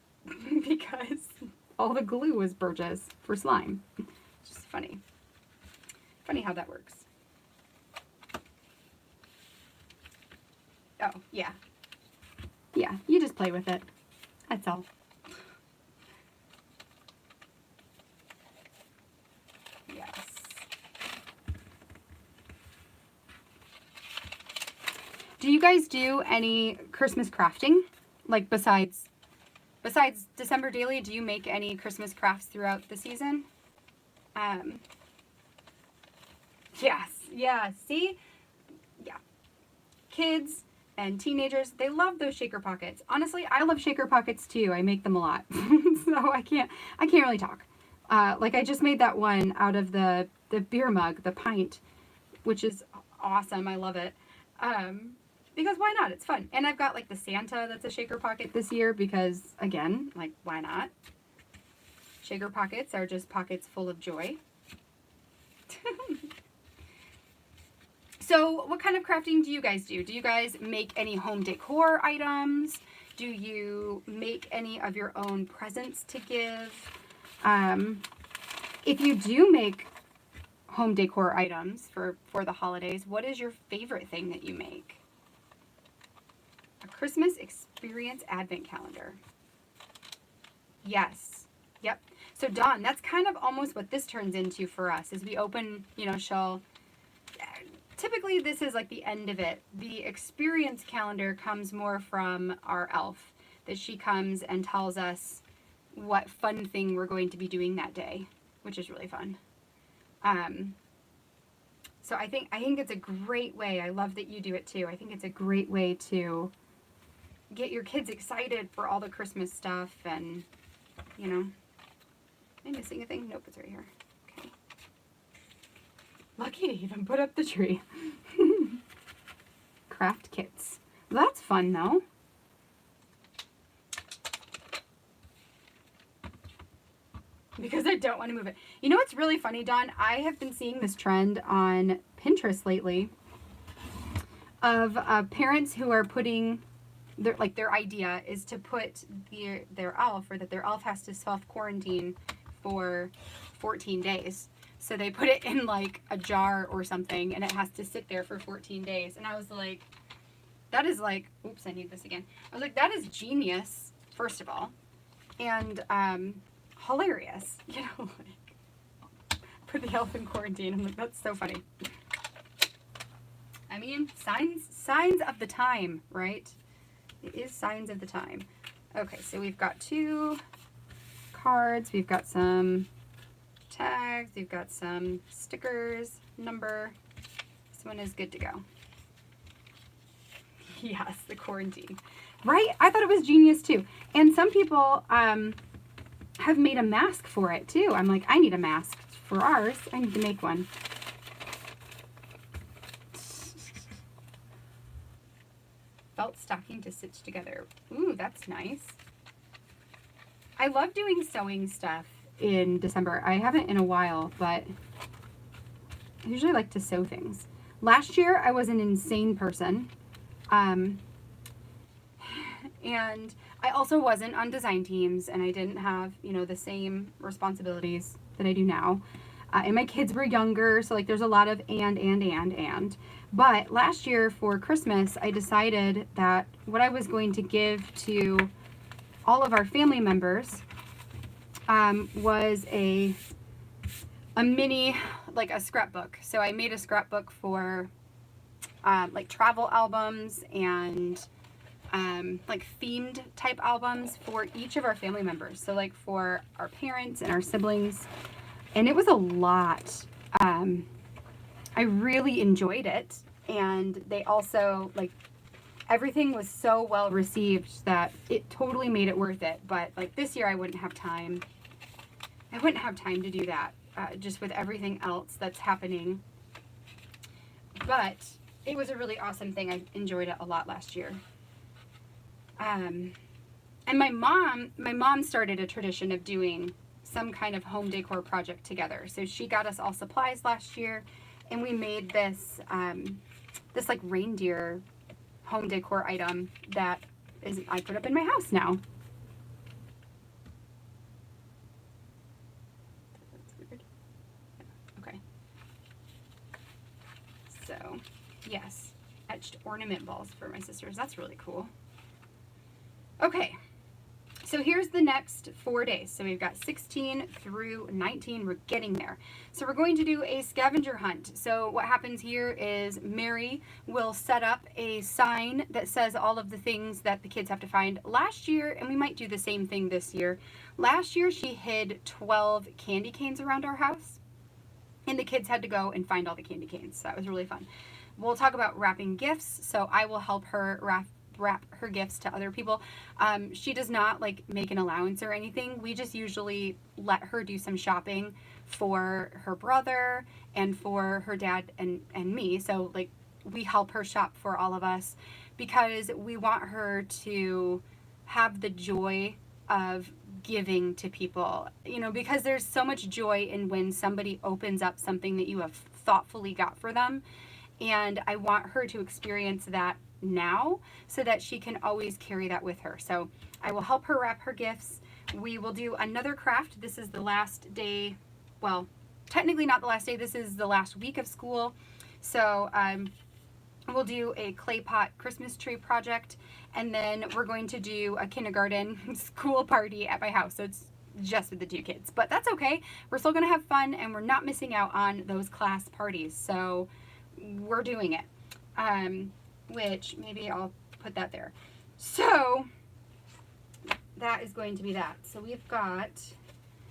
because all the glue was purchased for slime. It's just funny. Funny how that works. Oh, yeah. Yeah, you just play with it. That's all. Yes. Do you guys do any Christmas crafting? Like besides December Daily, do you make any Christmas crafts throughout the season? Yes, yeah, see? Yeah. Kids and teenagers, they love those shaker pockets. Honestly, I love shaker pockets too. I make them a lot. So I can't really talk. Like I just made that one out of the beer mug, the pint, which is awesome. I love it. Because why not? It's fun. And I've got like the Santa that's a shaker pocket this year because, again, like why not? Shaker pockets are just pockets full of joy. So what kind of crafting do you guys do? Do you guys make any home decor items? Do you make any of your own presents to give? If you do make home decor items for the holidays, what is your favorite thing that you make? A Christmas experience advent calendar. Yes. Yep. So Dawn, that's kind of almost what this turns into for us. Is we open, you know, typically this is like the end of it. The experience calendar comes more from our elf, that she comes and tells us what fun thing we're going to be doing that day, which is really fun. So I think it's a great way. I love that you do it too. I think it's a great way to get your kids excited for all the Christmas stuff. And, you know, am I missing a thing? Nope, it's right here. Okay. Lucky to even put up the tree. Craft kits. Well, that's fun though. Because I don't want to move it. You know what's really funny, Dawn? I have been seeing this trend on Pinterest lately of parents who are putting their idea is to put their elf, or that their elf has to self-quarantine for 14 days. So they put it in like a jar or something, and it has to sit there for 14 days. And I was like, that is like, oops, I need this again. I was like, that is genius, first of all. And hilarious, you know, like, put the elf in quarantine. I'm like, that's so funny. I mean, signs of the time, right? It is signs of the time. Okay, so we've got 2 cards. We've got some tags. We've got some stickers, number. This one is good to go. Yes, the quarantine. Right? I thought it was genius too. And some people have made a mask for it too. I'm like, I need a mask for ours. I need to make one. Felt stocking to stitch together. Ooh, that's nice. I love doing sewing stuff in December. I haven't in a while, but I usually like to sew things. Last year, I was an insane person. And I also wasn't on design teams, and I didn't have, you know, the same responsibilities that I do now. And my kids were younger, so like there's a lot of and. But last year for Christmas, I decided that what I was going to give to all of our family members was a mini, like a scrapbook. So I made a scrapbook for like travel albums and like themed type albums for each of our family members. So like for our parents and our siblings. And it was a lot. I really enjoyed it. And they also, like, everything was so well received that it totally made it worth it. But like this year I wouldn't have time. I wouldn't have time to do that just with everything else that's happening. But it was a really awesome thing. I enjoyed it a lot last year. And my mom started a tradition of doing some kind of home decor project together. So she got us all supplies last year, and we made this this like reindeer home decor item that I put up in my house now. That's weird. Okay. So, yes, etched ornament balls for my sisters. That's really cool. Okay, so here's the next 4 days. So we've got 16 through 19. We're getting there. So we're going to do a scavenger hunt. So what happens here is Mary will set up a sign that says all of the things that the kids have to find. Last year, and we might do the same thing this year, last year she hid 12 candy canes around our house, and the kids had to go and find all the candy canes. So that was really fun. We'll talk about wrapping gifts. So I will help her wrap her gifts to other people. She does not like make an allowance or anything. We just usually let her do some shopping for her brother and for her dad and me. So like we help her shop for all of us because we want her to have the joy of giving to people, you know, because there's so much joy in when somebody opens up something that you have thoughtfully got for them. And I want her to experience that now so that she can always carry that with her. So I will help her wrap her gifts. We will do another craft. This is the last day well, technically not the last day. This is the last week of school. So we'll do a clay pot Christmas tree project, and then we're going to do a kindergarten school party at my house. So it's just with the 2 kids, but that's okay. We're still going to have fun, and we're not missing out on those class parties. So we're doing it, which maybe I'll put that there. So that is going to be that. So we've got,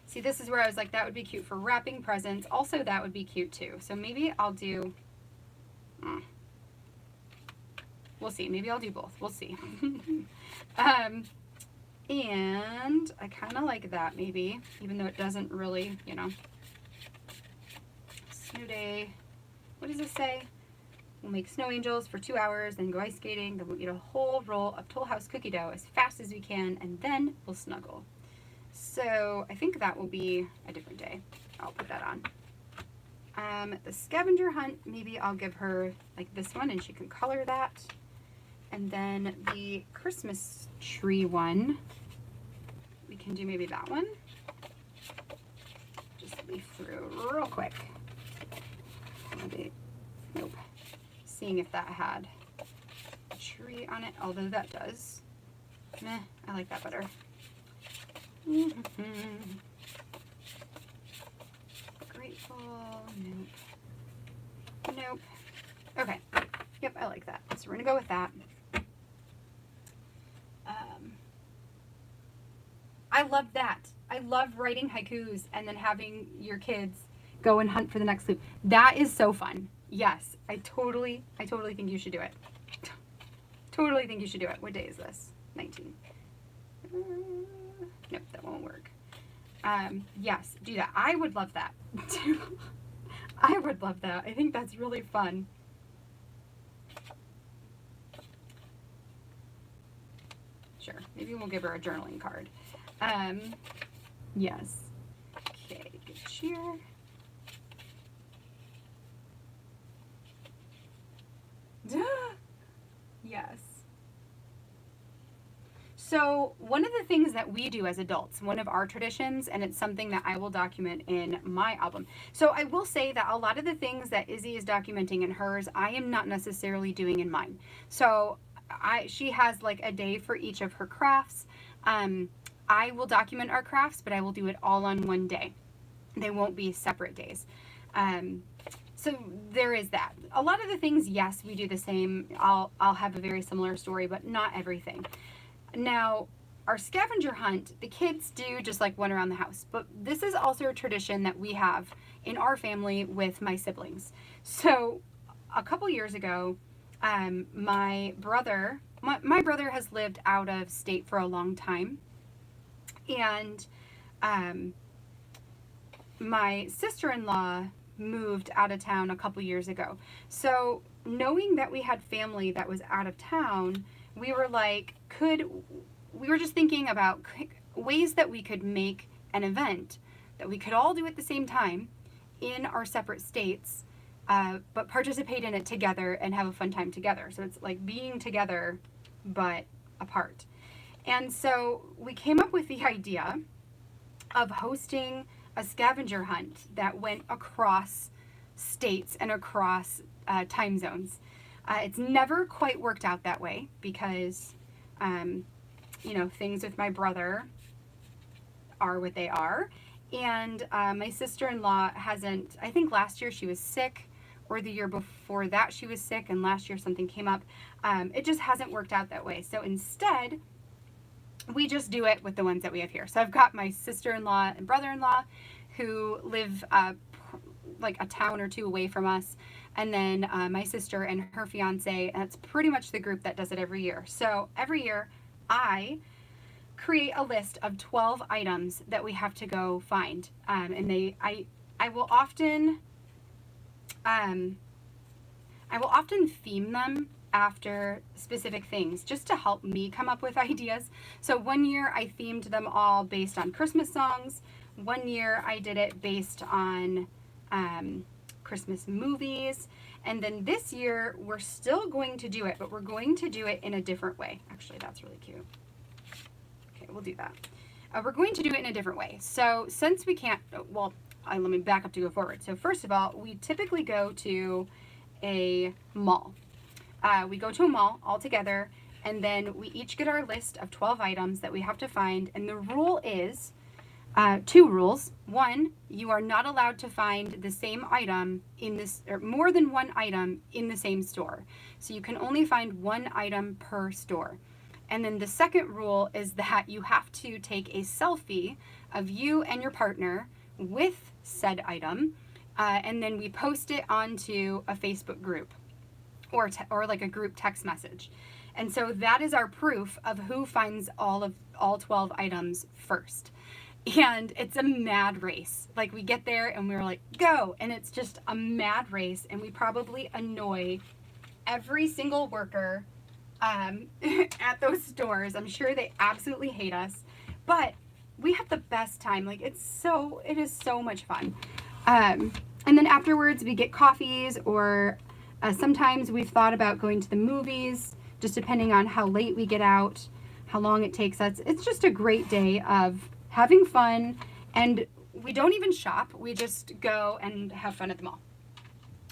see, this is where I was like, that would be cute for wrapping presents. Also, that would be cute too. So maybe I'll do, we'll see. Maybe I'll do both. We'll see. And I kind of like that maybe, even though it doesn't really, you know. Snow day. What does this say? We'll make snow angels for 2 hours, then go ice skating, then we'll eat a whole roll of Toll House cookie dough as fast as we can, and then we'll snuggle. So I think that will be a different day. I'll put that on. The scavenger hunt, maybe I'll give her like this one and she can color that. And then the Christmas tree one, we can do maybe that one. Just leaf through real quick. Maybe, nope. Seeing if that had a tree on it, although that does. Meh, I like that better. Grateful, nope. Nope. Okay, yep, I like that. So we're gonna go with that. I love that. I love writing haikus and then having your kids go and hunt for the next clue. That is so fun. Yes, I totally think you should do it. Totally think you should do it. What day is this? 19. Nope, that won't work. Yes, do that. I would love that. I would love that. I think that's really fun. Sure, maybe we'll give her a journaling card. Yes. Okay, good cheer. Yes. So one of the things that we do as adults, one of our traditions, and it's something that I will document in my album. So I will say that a lot of the things that Izzy is documenting in hers, I am not necessarily doing in mine. So she has like a day for each of her crafts. I will document our crafts, but I will do it all on one day. They won't be separate days. So there is that. A lot of the things, yes, we do the same. I'll have a very similar story, but not everything. Now, our scavenger hunt, the kids do just like one around the house, but this is also a tradition that we have in our family with my siblings. So a couple years ago, my brother has lived out of state for a long time, and my sister-in-law moved out of town a couple years ago. So knowing that we had family that was out of town, we were like, we were just thinking about ways that we could make an event that we could all do at the same time in our separate states, but participate in it together and have a fun time together. So it's like being together, but apart. And so we came up with the idea of hosting a scavenger hunt that went across states and across time zones. It's never quite worked out that way because, you know, things with my brother are what they are. And my sister-in-law hasn't, I think last year she was sick, or the year before that she was sick, and last year something came up. It just hasn't worked out that way. So instead, we just do it with the ones that we have here. So I've got my sister-in-law and brother-in-law who live like a town or two away from us. And then my sister and her fiance, and that's pretty much the group that does it every year. So every year I create a list of 12 items that we have to go find. And I will often theme them after specific things just to help me come up with ideas. So one year I themed them all based on Christmas songs. One year I did it based on Christmas movies. And then this year we're still going to do it, but we're going to do it in a different way. Actually, that's really cute. Okay, we'll do that. We're going to do it in a different way. So since we can't, well, let me back up to go forward. So first of all, we typically go to a mall. We go to a mall all together, and then we each get our list of 12 items that we have to find. And the rule is two rules. One, you are not allowed to find the same item in this, or more than one item in the same store. So you can only find one item per store. And then the second rule is that you have to take a selfie of you and your partner with said item, and then we post it onto a Facebook group or like a group text message. And so that is our proof of who finds all 12 items first. And it's a mad race. Like, we get there and we're like, go, and it's just a mad race, and we probably annoy every single worker at those stores. I'm sure they absolutely hate us, but we have the best time. Like, it is so much fun. And then afterwards we get coffees, or sometimes we've thought about going to the movies, just depending on how late we get out, how long it takes us. It's just a great day of having fun, and we don't even shop. We just go and have fun at the mall.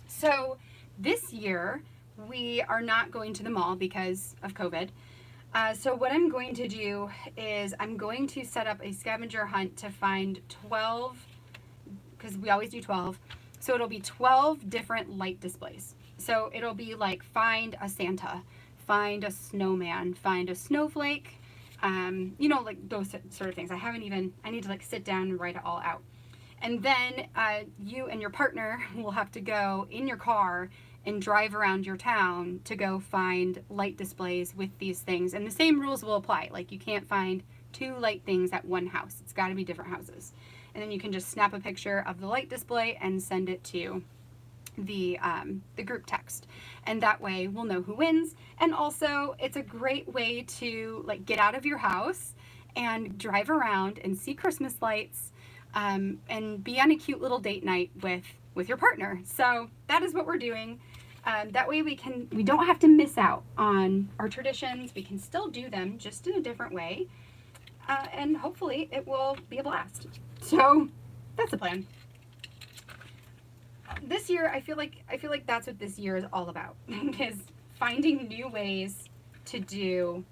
So this year we are not going to the mall because of COVID. So what I'm going to do is I'm going to set up a scavenger hunt to find 12, because we always do 12. So it'll be 12 different light displays. So it'll be like, find a Santa, find a snowman, find a snowflake, like those sort of things. I need to like sit down and write it all out. And then you and your partner will have to go in your car and drive around your town to go find light displays with these things. And the same rules will apply. Like, you can't find two light things at one house. It's got to be different houses. And then you can just snap a picture of the light display and send it to the group text. And that way we'll know who wins. And also, it's a great way to like get out of your house and drive around and see Christmas lights, and be on a cute little date night with your partner. So that is what we're doing. That way we don't have to miss out on our traditions. We can still do them just in a different way. And hopefully it will be a blast. So that's the plan. This year, I feel like that's what this year is all about, is finding new ways to do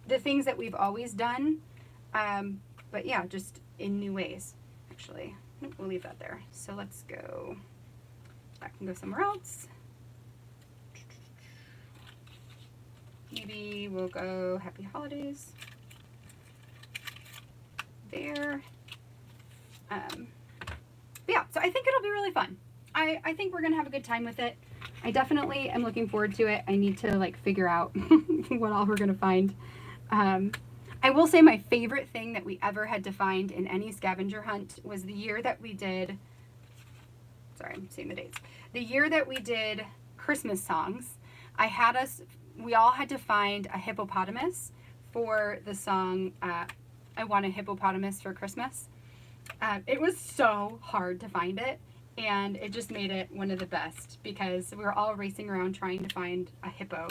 the things that we've always done. But yeah, just in new ways. Actually, we'll leave that there. So let's go back and go somewhere else. Maybe we'll go Happy Holidays there. Yeah, so I think it'll be really fun. I think we're gonna have a good time with it. I definitely am looking forward to it. I need to like figure out what all we're gonna find. I will say my favorite thing that we ever had to find in any scavenger hunt was the year that we did, sorry, I'm seeing the dates. The year that we did Christmas songs, we all had to find a hippopotamus for the song, I Want a Hippopotamus for Christmas. It was so hard to find it, and it just made it one of the best, because we were all racing around trying to find a hippo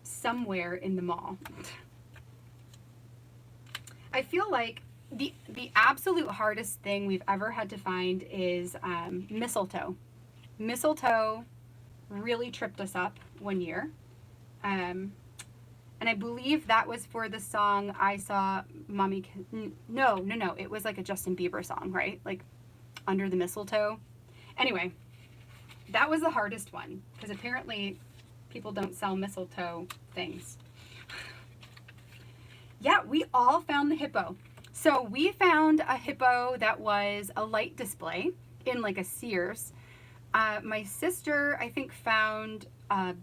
somewhere in the mall. I feel like the absolute hardest thing we've ever had to find is mistletoe. Mistletoe really tripped us up one year. And I believe that was for the song I Saw Mommy... No. It was like a Justin Bieber song, right? Like, Under the Mistletoe. Anyway, that was the hardest one, because apparently people don't sell mistletoe things. Yeah, we all found the hippo. So we found a hippo that was a light display in like a Sears. My sister, I think, found a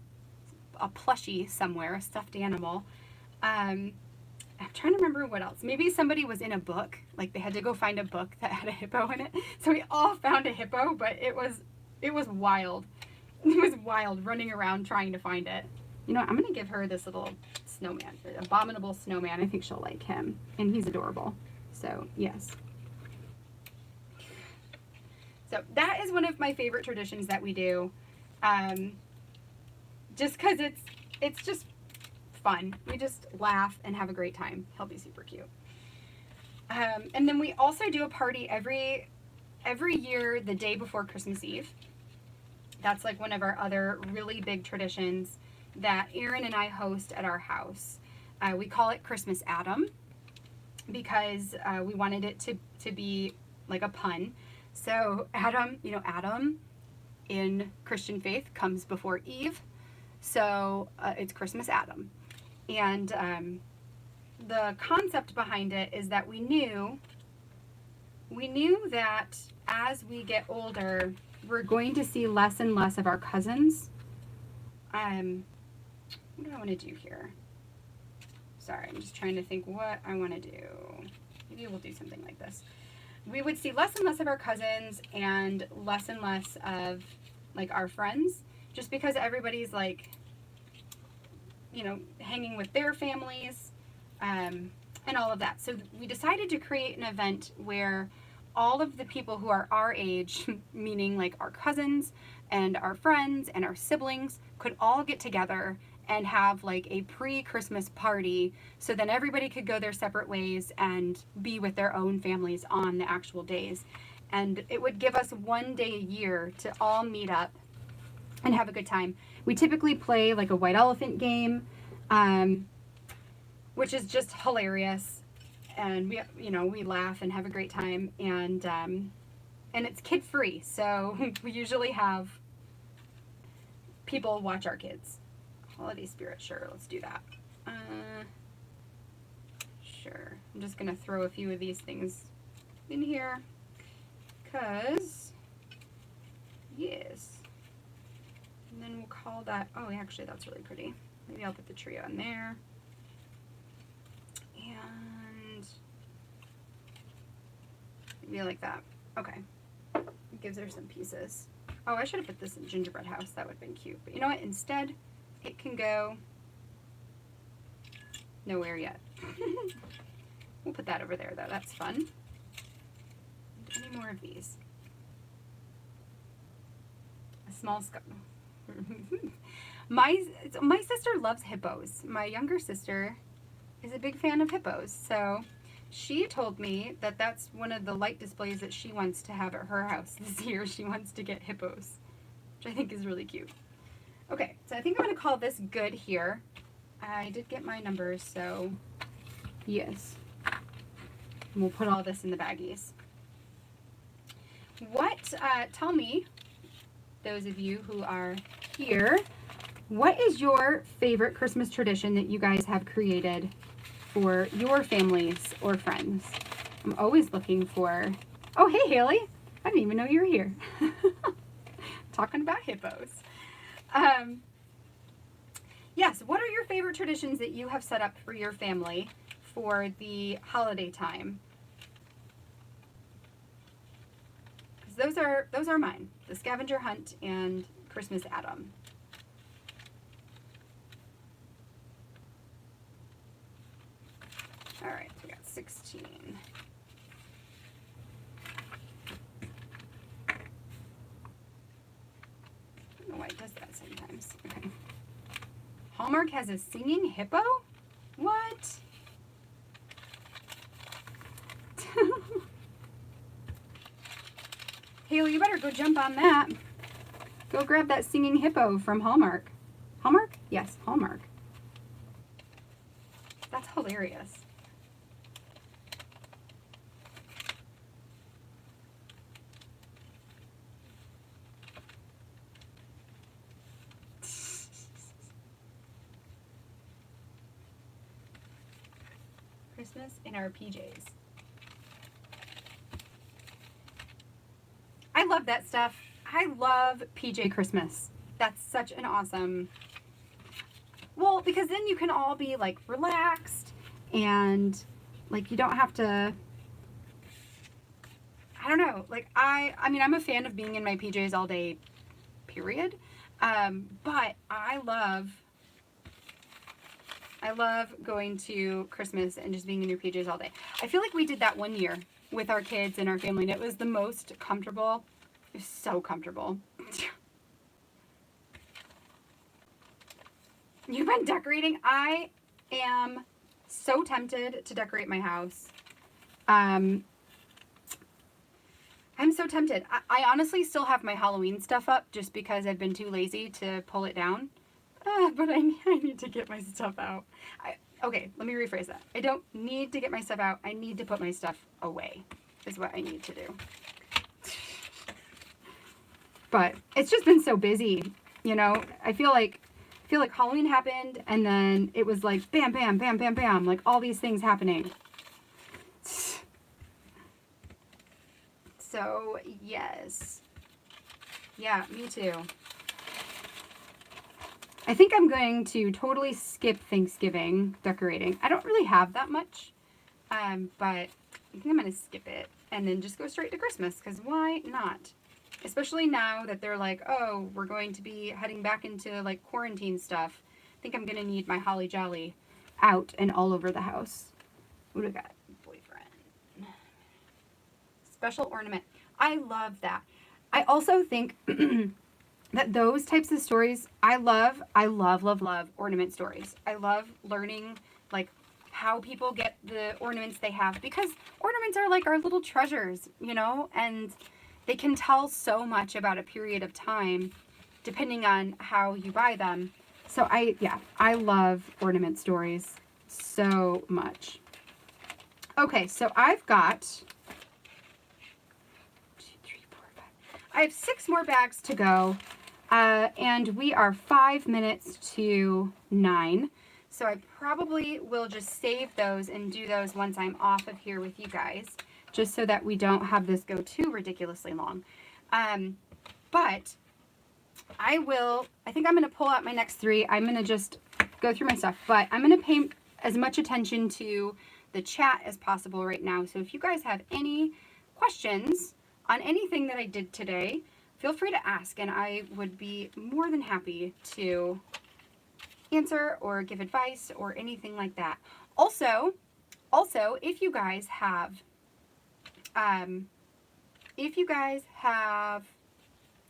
plushie somewhere, a stuffed animal. I'm trying to remember what else. Maybe somebody was in a book, like they had to go find a book that had a hippo in it. So we all found a hippo, but it was wild. It was wild running around trying to find it. You know, I'm going to give her this little snowman, abominable snowman. I think she'll like him, and he's adorable. So, yes. So that is one of my favorite traditions that we do. Just because it's just fun. We just laugh and have a great time. He'll be super cute. And then we also do a party every every year, the day before Christmas Eve, that's like one of our other really big traditions that Aaron and I host at our house. We call it Christmas Adam because we wanted it to be like a pun. So Adam, Adam in Christian faith comes before Eve. So it's Christmas Adam. And the concept behind it is that we knew that as we get older, we're going to see less and less of our cousins. What do I want to do here? Sorry, I'm just trying to think what I want to do. Maybe we'll do something like this. We would see less and less of our cousins and less of like our friends, just because everybody's like, hanging with their families, and all of that. So we decided to create an event where all of the people who are our age, meaning like our cousins and our friends and our siblings, could all get together and have like a pre-Christmas party, so then everybody could go their separate ways and be with their own families on the actual days. And it would give us one day a year to all meet up and have a good time. We typically play like a white elephant game, which is just hilarious, and we laugh and have a great time, and it's kid free, so we usually have people watch our kids. Holiday spirit, sure, let's do that. Sure, I'm just gonna throw a few of these things in here, because yes. And then we'll call that, oh, actually, that's really pretty. Maybe I'll put the tree on there. And maybe like that. Okay. It gives her some pieces. Oh, I should have put this in gingerbread house. That would have been cute. But you know what? Instead, it can go nowhere yet. We'll put that over there, though. That's fun. Any more of these? A small skull. My sister loves hippos. My younger sister is a big fan of hippos, so she told me that that's one of the light displays that she wants to have at her house this year. She wants to get hippos, which I think is really cute. Okay, so I think I'm going to call this good here. I did get my numbers, so yes. And we'll put all this in the baggies. Tell me, those of you who are here, what is your favorite Christmas tradition that you guys have created for your families or friends? I'm always looking for, oh, hey, Haley. I didn't even know you were here. Talking about hippos. Yes, what are your favorite traditions that you have set up for your family for the holiday time? Because those are mine. The scavenger hunt and Christmas Adam. All right, we got 16. I don't know why it does that sometimes. Okay. Hallmark has a singing hippo? What? Haley, you better go jump on that. Go grab that singing hippo from Hallmark. Hallmark? Yes, Hallmark. That's hilarious. Christmas in our PJs. I love that stuff. I love PJ Christmas. That's such an awesome, well, because then you can all be like relaxed and like you don't have to, I don't know, like I mean, I'm a fan of being in my PJs all day, period. But I love going to Christmas and just being in your PJs all day. I feel like we did that one year with our kids and our family, and it was the most comfortable. It was so comfortable. You've been decorating? I am so tempted to decorate my house. I I'm so tempted. I honestly still have my Halloween stuff up just because I've been too lazy to pull it down. But I need to get my stuff out. Okay, let me rephrase that. I don't need to get my stuff out. I need to put my stuff away is what I need to do. But it's just been so busy, you know. I feel like Halloween happened and then it was like bam, bam, bam, bam, bam, like all these things happening. So, yes. Yeah, me too. I think I'm going to totally skip Thanksgiving decorating. I don't really have that much, but I think I'm going to skip it and then just go straight to Christmas, because why not? Especially now that they're like, oh, we're going to be heading back into like quarantine stuff. I think I'm going to need my holly jolly out and all over the house. What do we got? Boyfriend. Special ornament. I love that. I also think that those types of stories, I love ornament stories. I love learning like how people get the ornaments they have, because ornaments are like our little treasures, you know, and they can tell so much about a period of time depending on how you buy them. So I love ornament stories so much. Okay, so I've got 2, 3, 4, 5. I have 6 more bags to go. And we are 5 minutes to 9. So I probably will just save those and do those once I'm off of here with you guys, just so that we don't have this go too ridiculously long. But I think I'm going to pull out my next 3. I'm going to just go through my stuff, but I'm going to pay as much attention to the chat as possible right now. So if you guys have any questions on anything that I did today, feel free to ask, and I would be more than happy to answer or give advice or anything like that. Also, if you guys have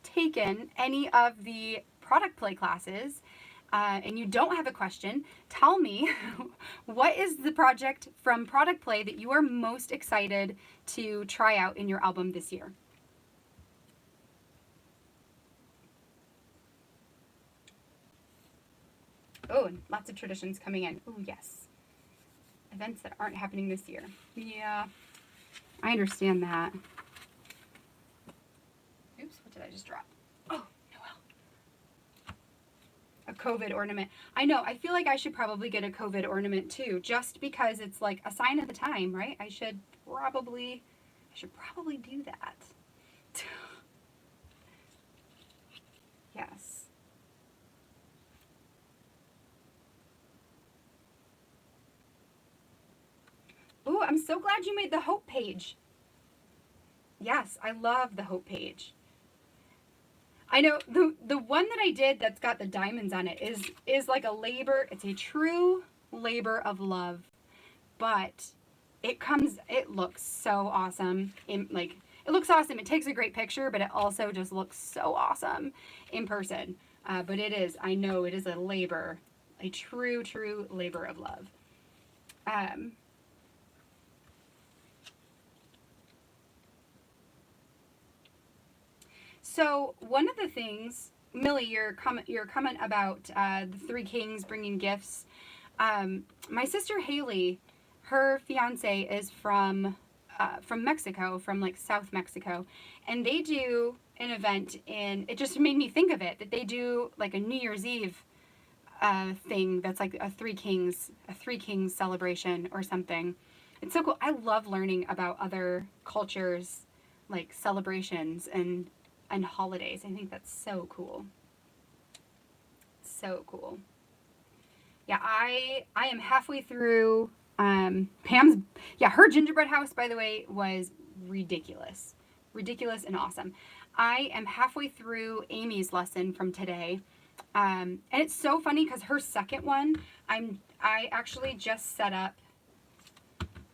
taken any of the product play classes and you don't have a question, tell me what is the project from product play that you are most excited to try out in your album this year. Oh, and lots of traditions coming in. Oh, yes. Events that aren't happening this year. Yeah, I understand that. Oops, what did I just drop? Oh, Noel. A COVID ornament. I know, I feel like I should probably get a COVID ornament too, just because it's like a sign of the time, right? I should probably do that. Yes. Ooh, I'm so glad you made the hope page. Yes, I love the hope page. I know the one that I did that's got the diamonds on it is like a labor. It's a true labor of love, but it looks so awesome. It looks awesome. It takes a great picture, but it also just looks so awesome in person. But I know it is a labor, a true labor of love. So one of the things, Millie, your comment about the 3 kings bringing gifts. My sister Haley, her fiance is from Mexico, from like South Mexico, and they do an event it just made me think of it, that they do like a New Year's Eve thing that's like a 3 kings celebration or something. It's so cool. I love learning about other cultures, like celebrations and holidays. I think that's so cool. So cool. Yeah, I am halfway through Pam's, her gingerbread house, by the way, was ridiculous. Ridiculous and awesome. I am halfway through Amy's lesson from today. And it's so funny because her second one, I actually just set up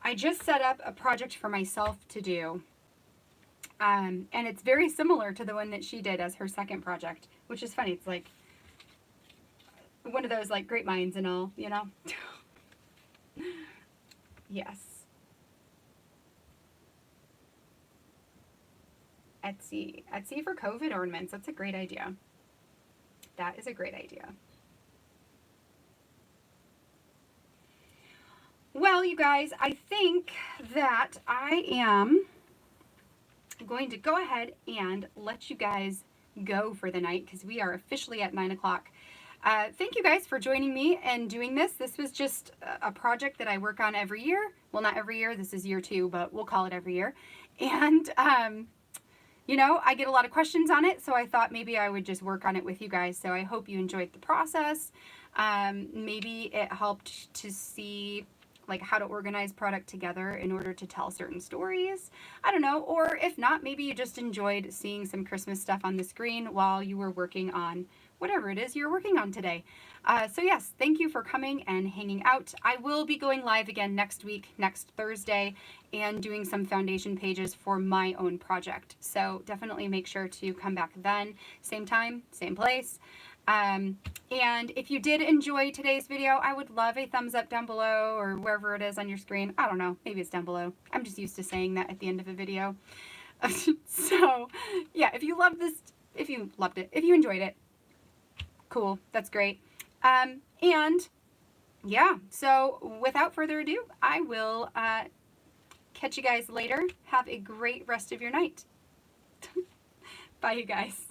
a project for myself to do. And it's very similar to the one that she did as her second project, which is funny. It's like one of those like great minds and all, you know? Yes. Etsy. Etsy for COVID ornaments. That's a great idea. That is a great idea. Well, you guys, I think that I am going to go ahead and let you guys go for the night because we are officially at 9 o'clock. Thank you guys for joining me and doing this. This was just a project that I work on every year. Well, not every year. This is year 2, but we'll call it every year. And, you know, I get a lot of questions on it, so I thought maybe I would just work on it with you guys. So I hope you enjoyed the process. Maybe it helped to see like how to organize product together in order to tell certain stories. I don't know. Or if not, maybe you just enjoyed seeing some Christmas stuff on the screen while you were working on whatever it is you're working on today. So yes, thank you for coming and hanging out. I will be going live again next week, next Thursday, and doing some foundation pages for my own project. So definitely make sure to come back then, same time, same place. And if you did enjoy today's video, I would love a thumbs up down below or wherever it is on your screen. I don't know, maybe it's down below. I'm just used to saying that at the end of a video. So yeah, if you loved this, if you loved it, if you enjoyed it, cool, that's great. And yeah, so without further ado, I will catch you guys later. Have a great rest of your night. Bye, you guys.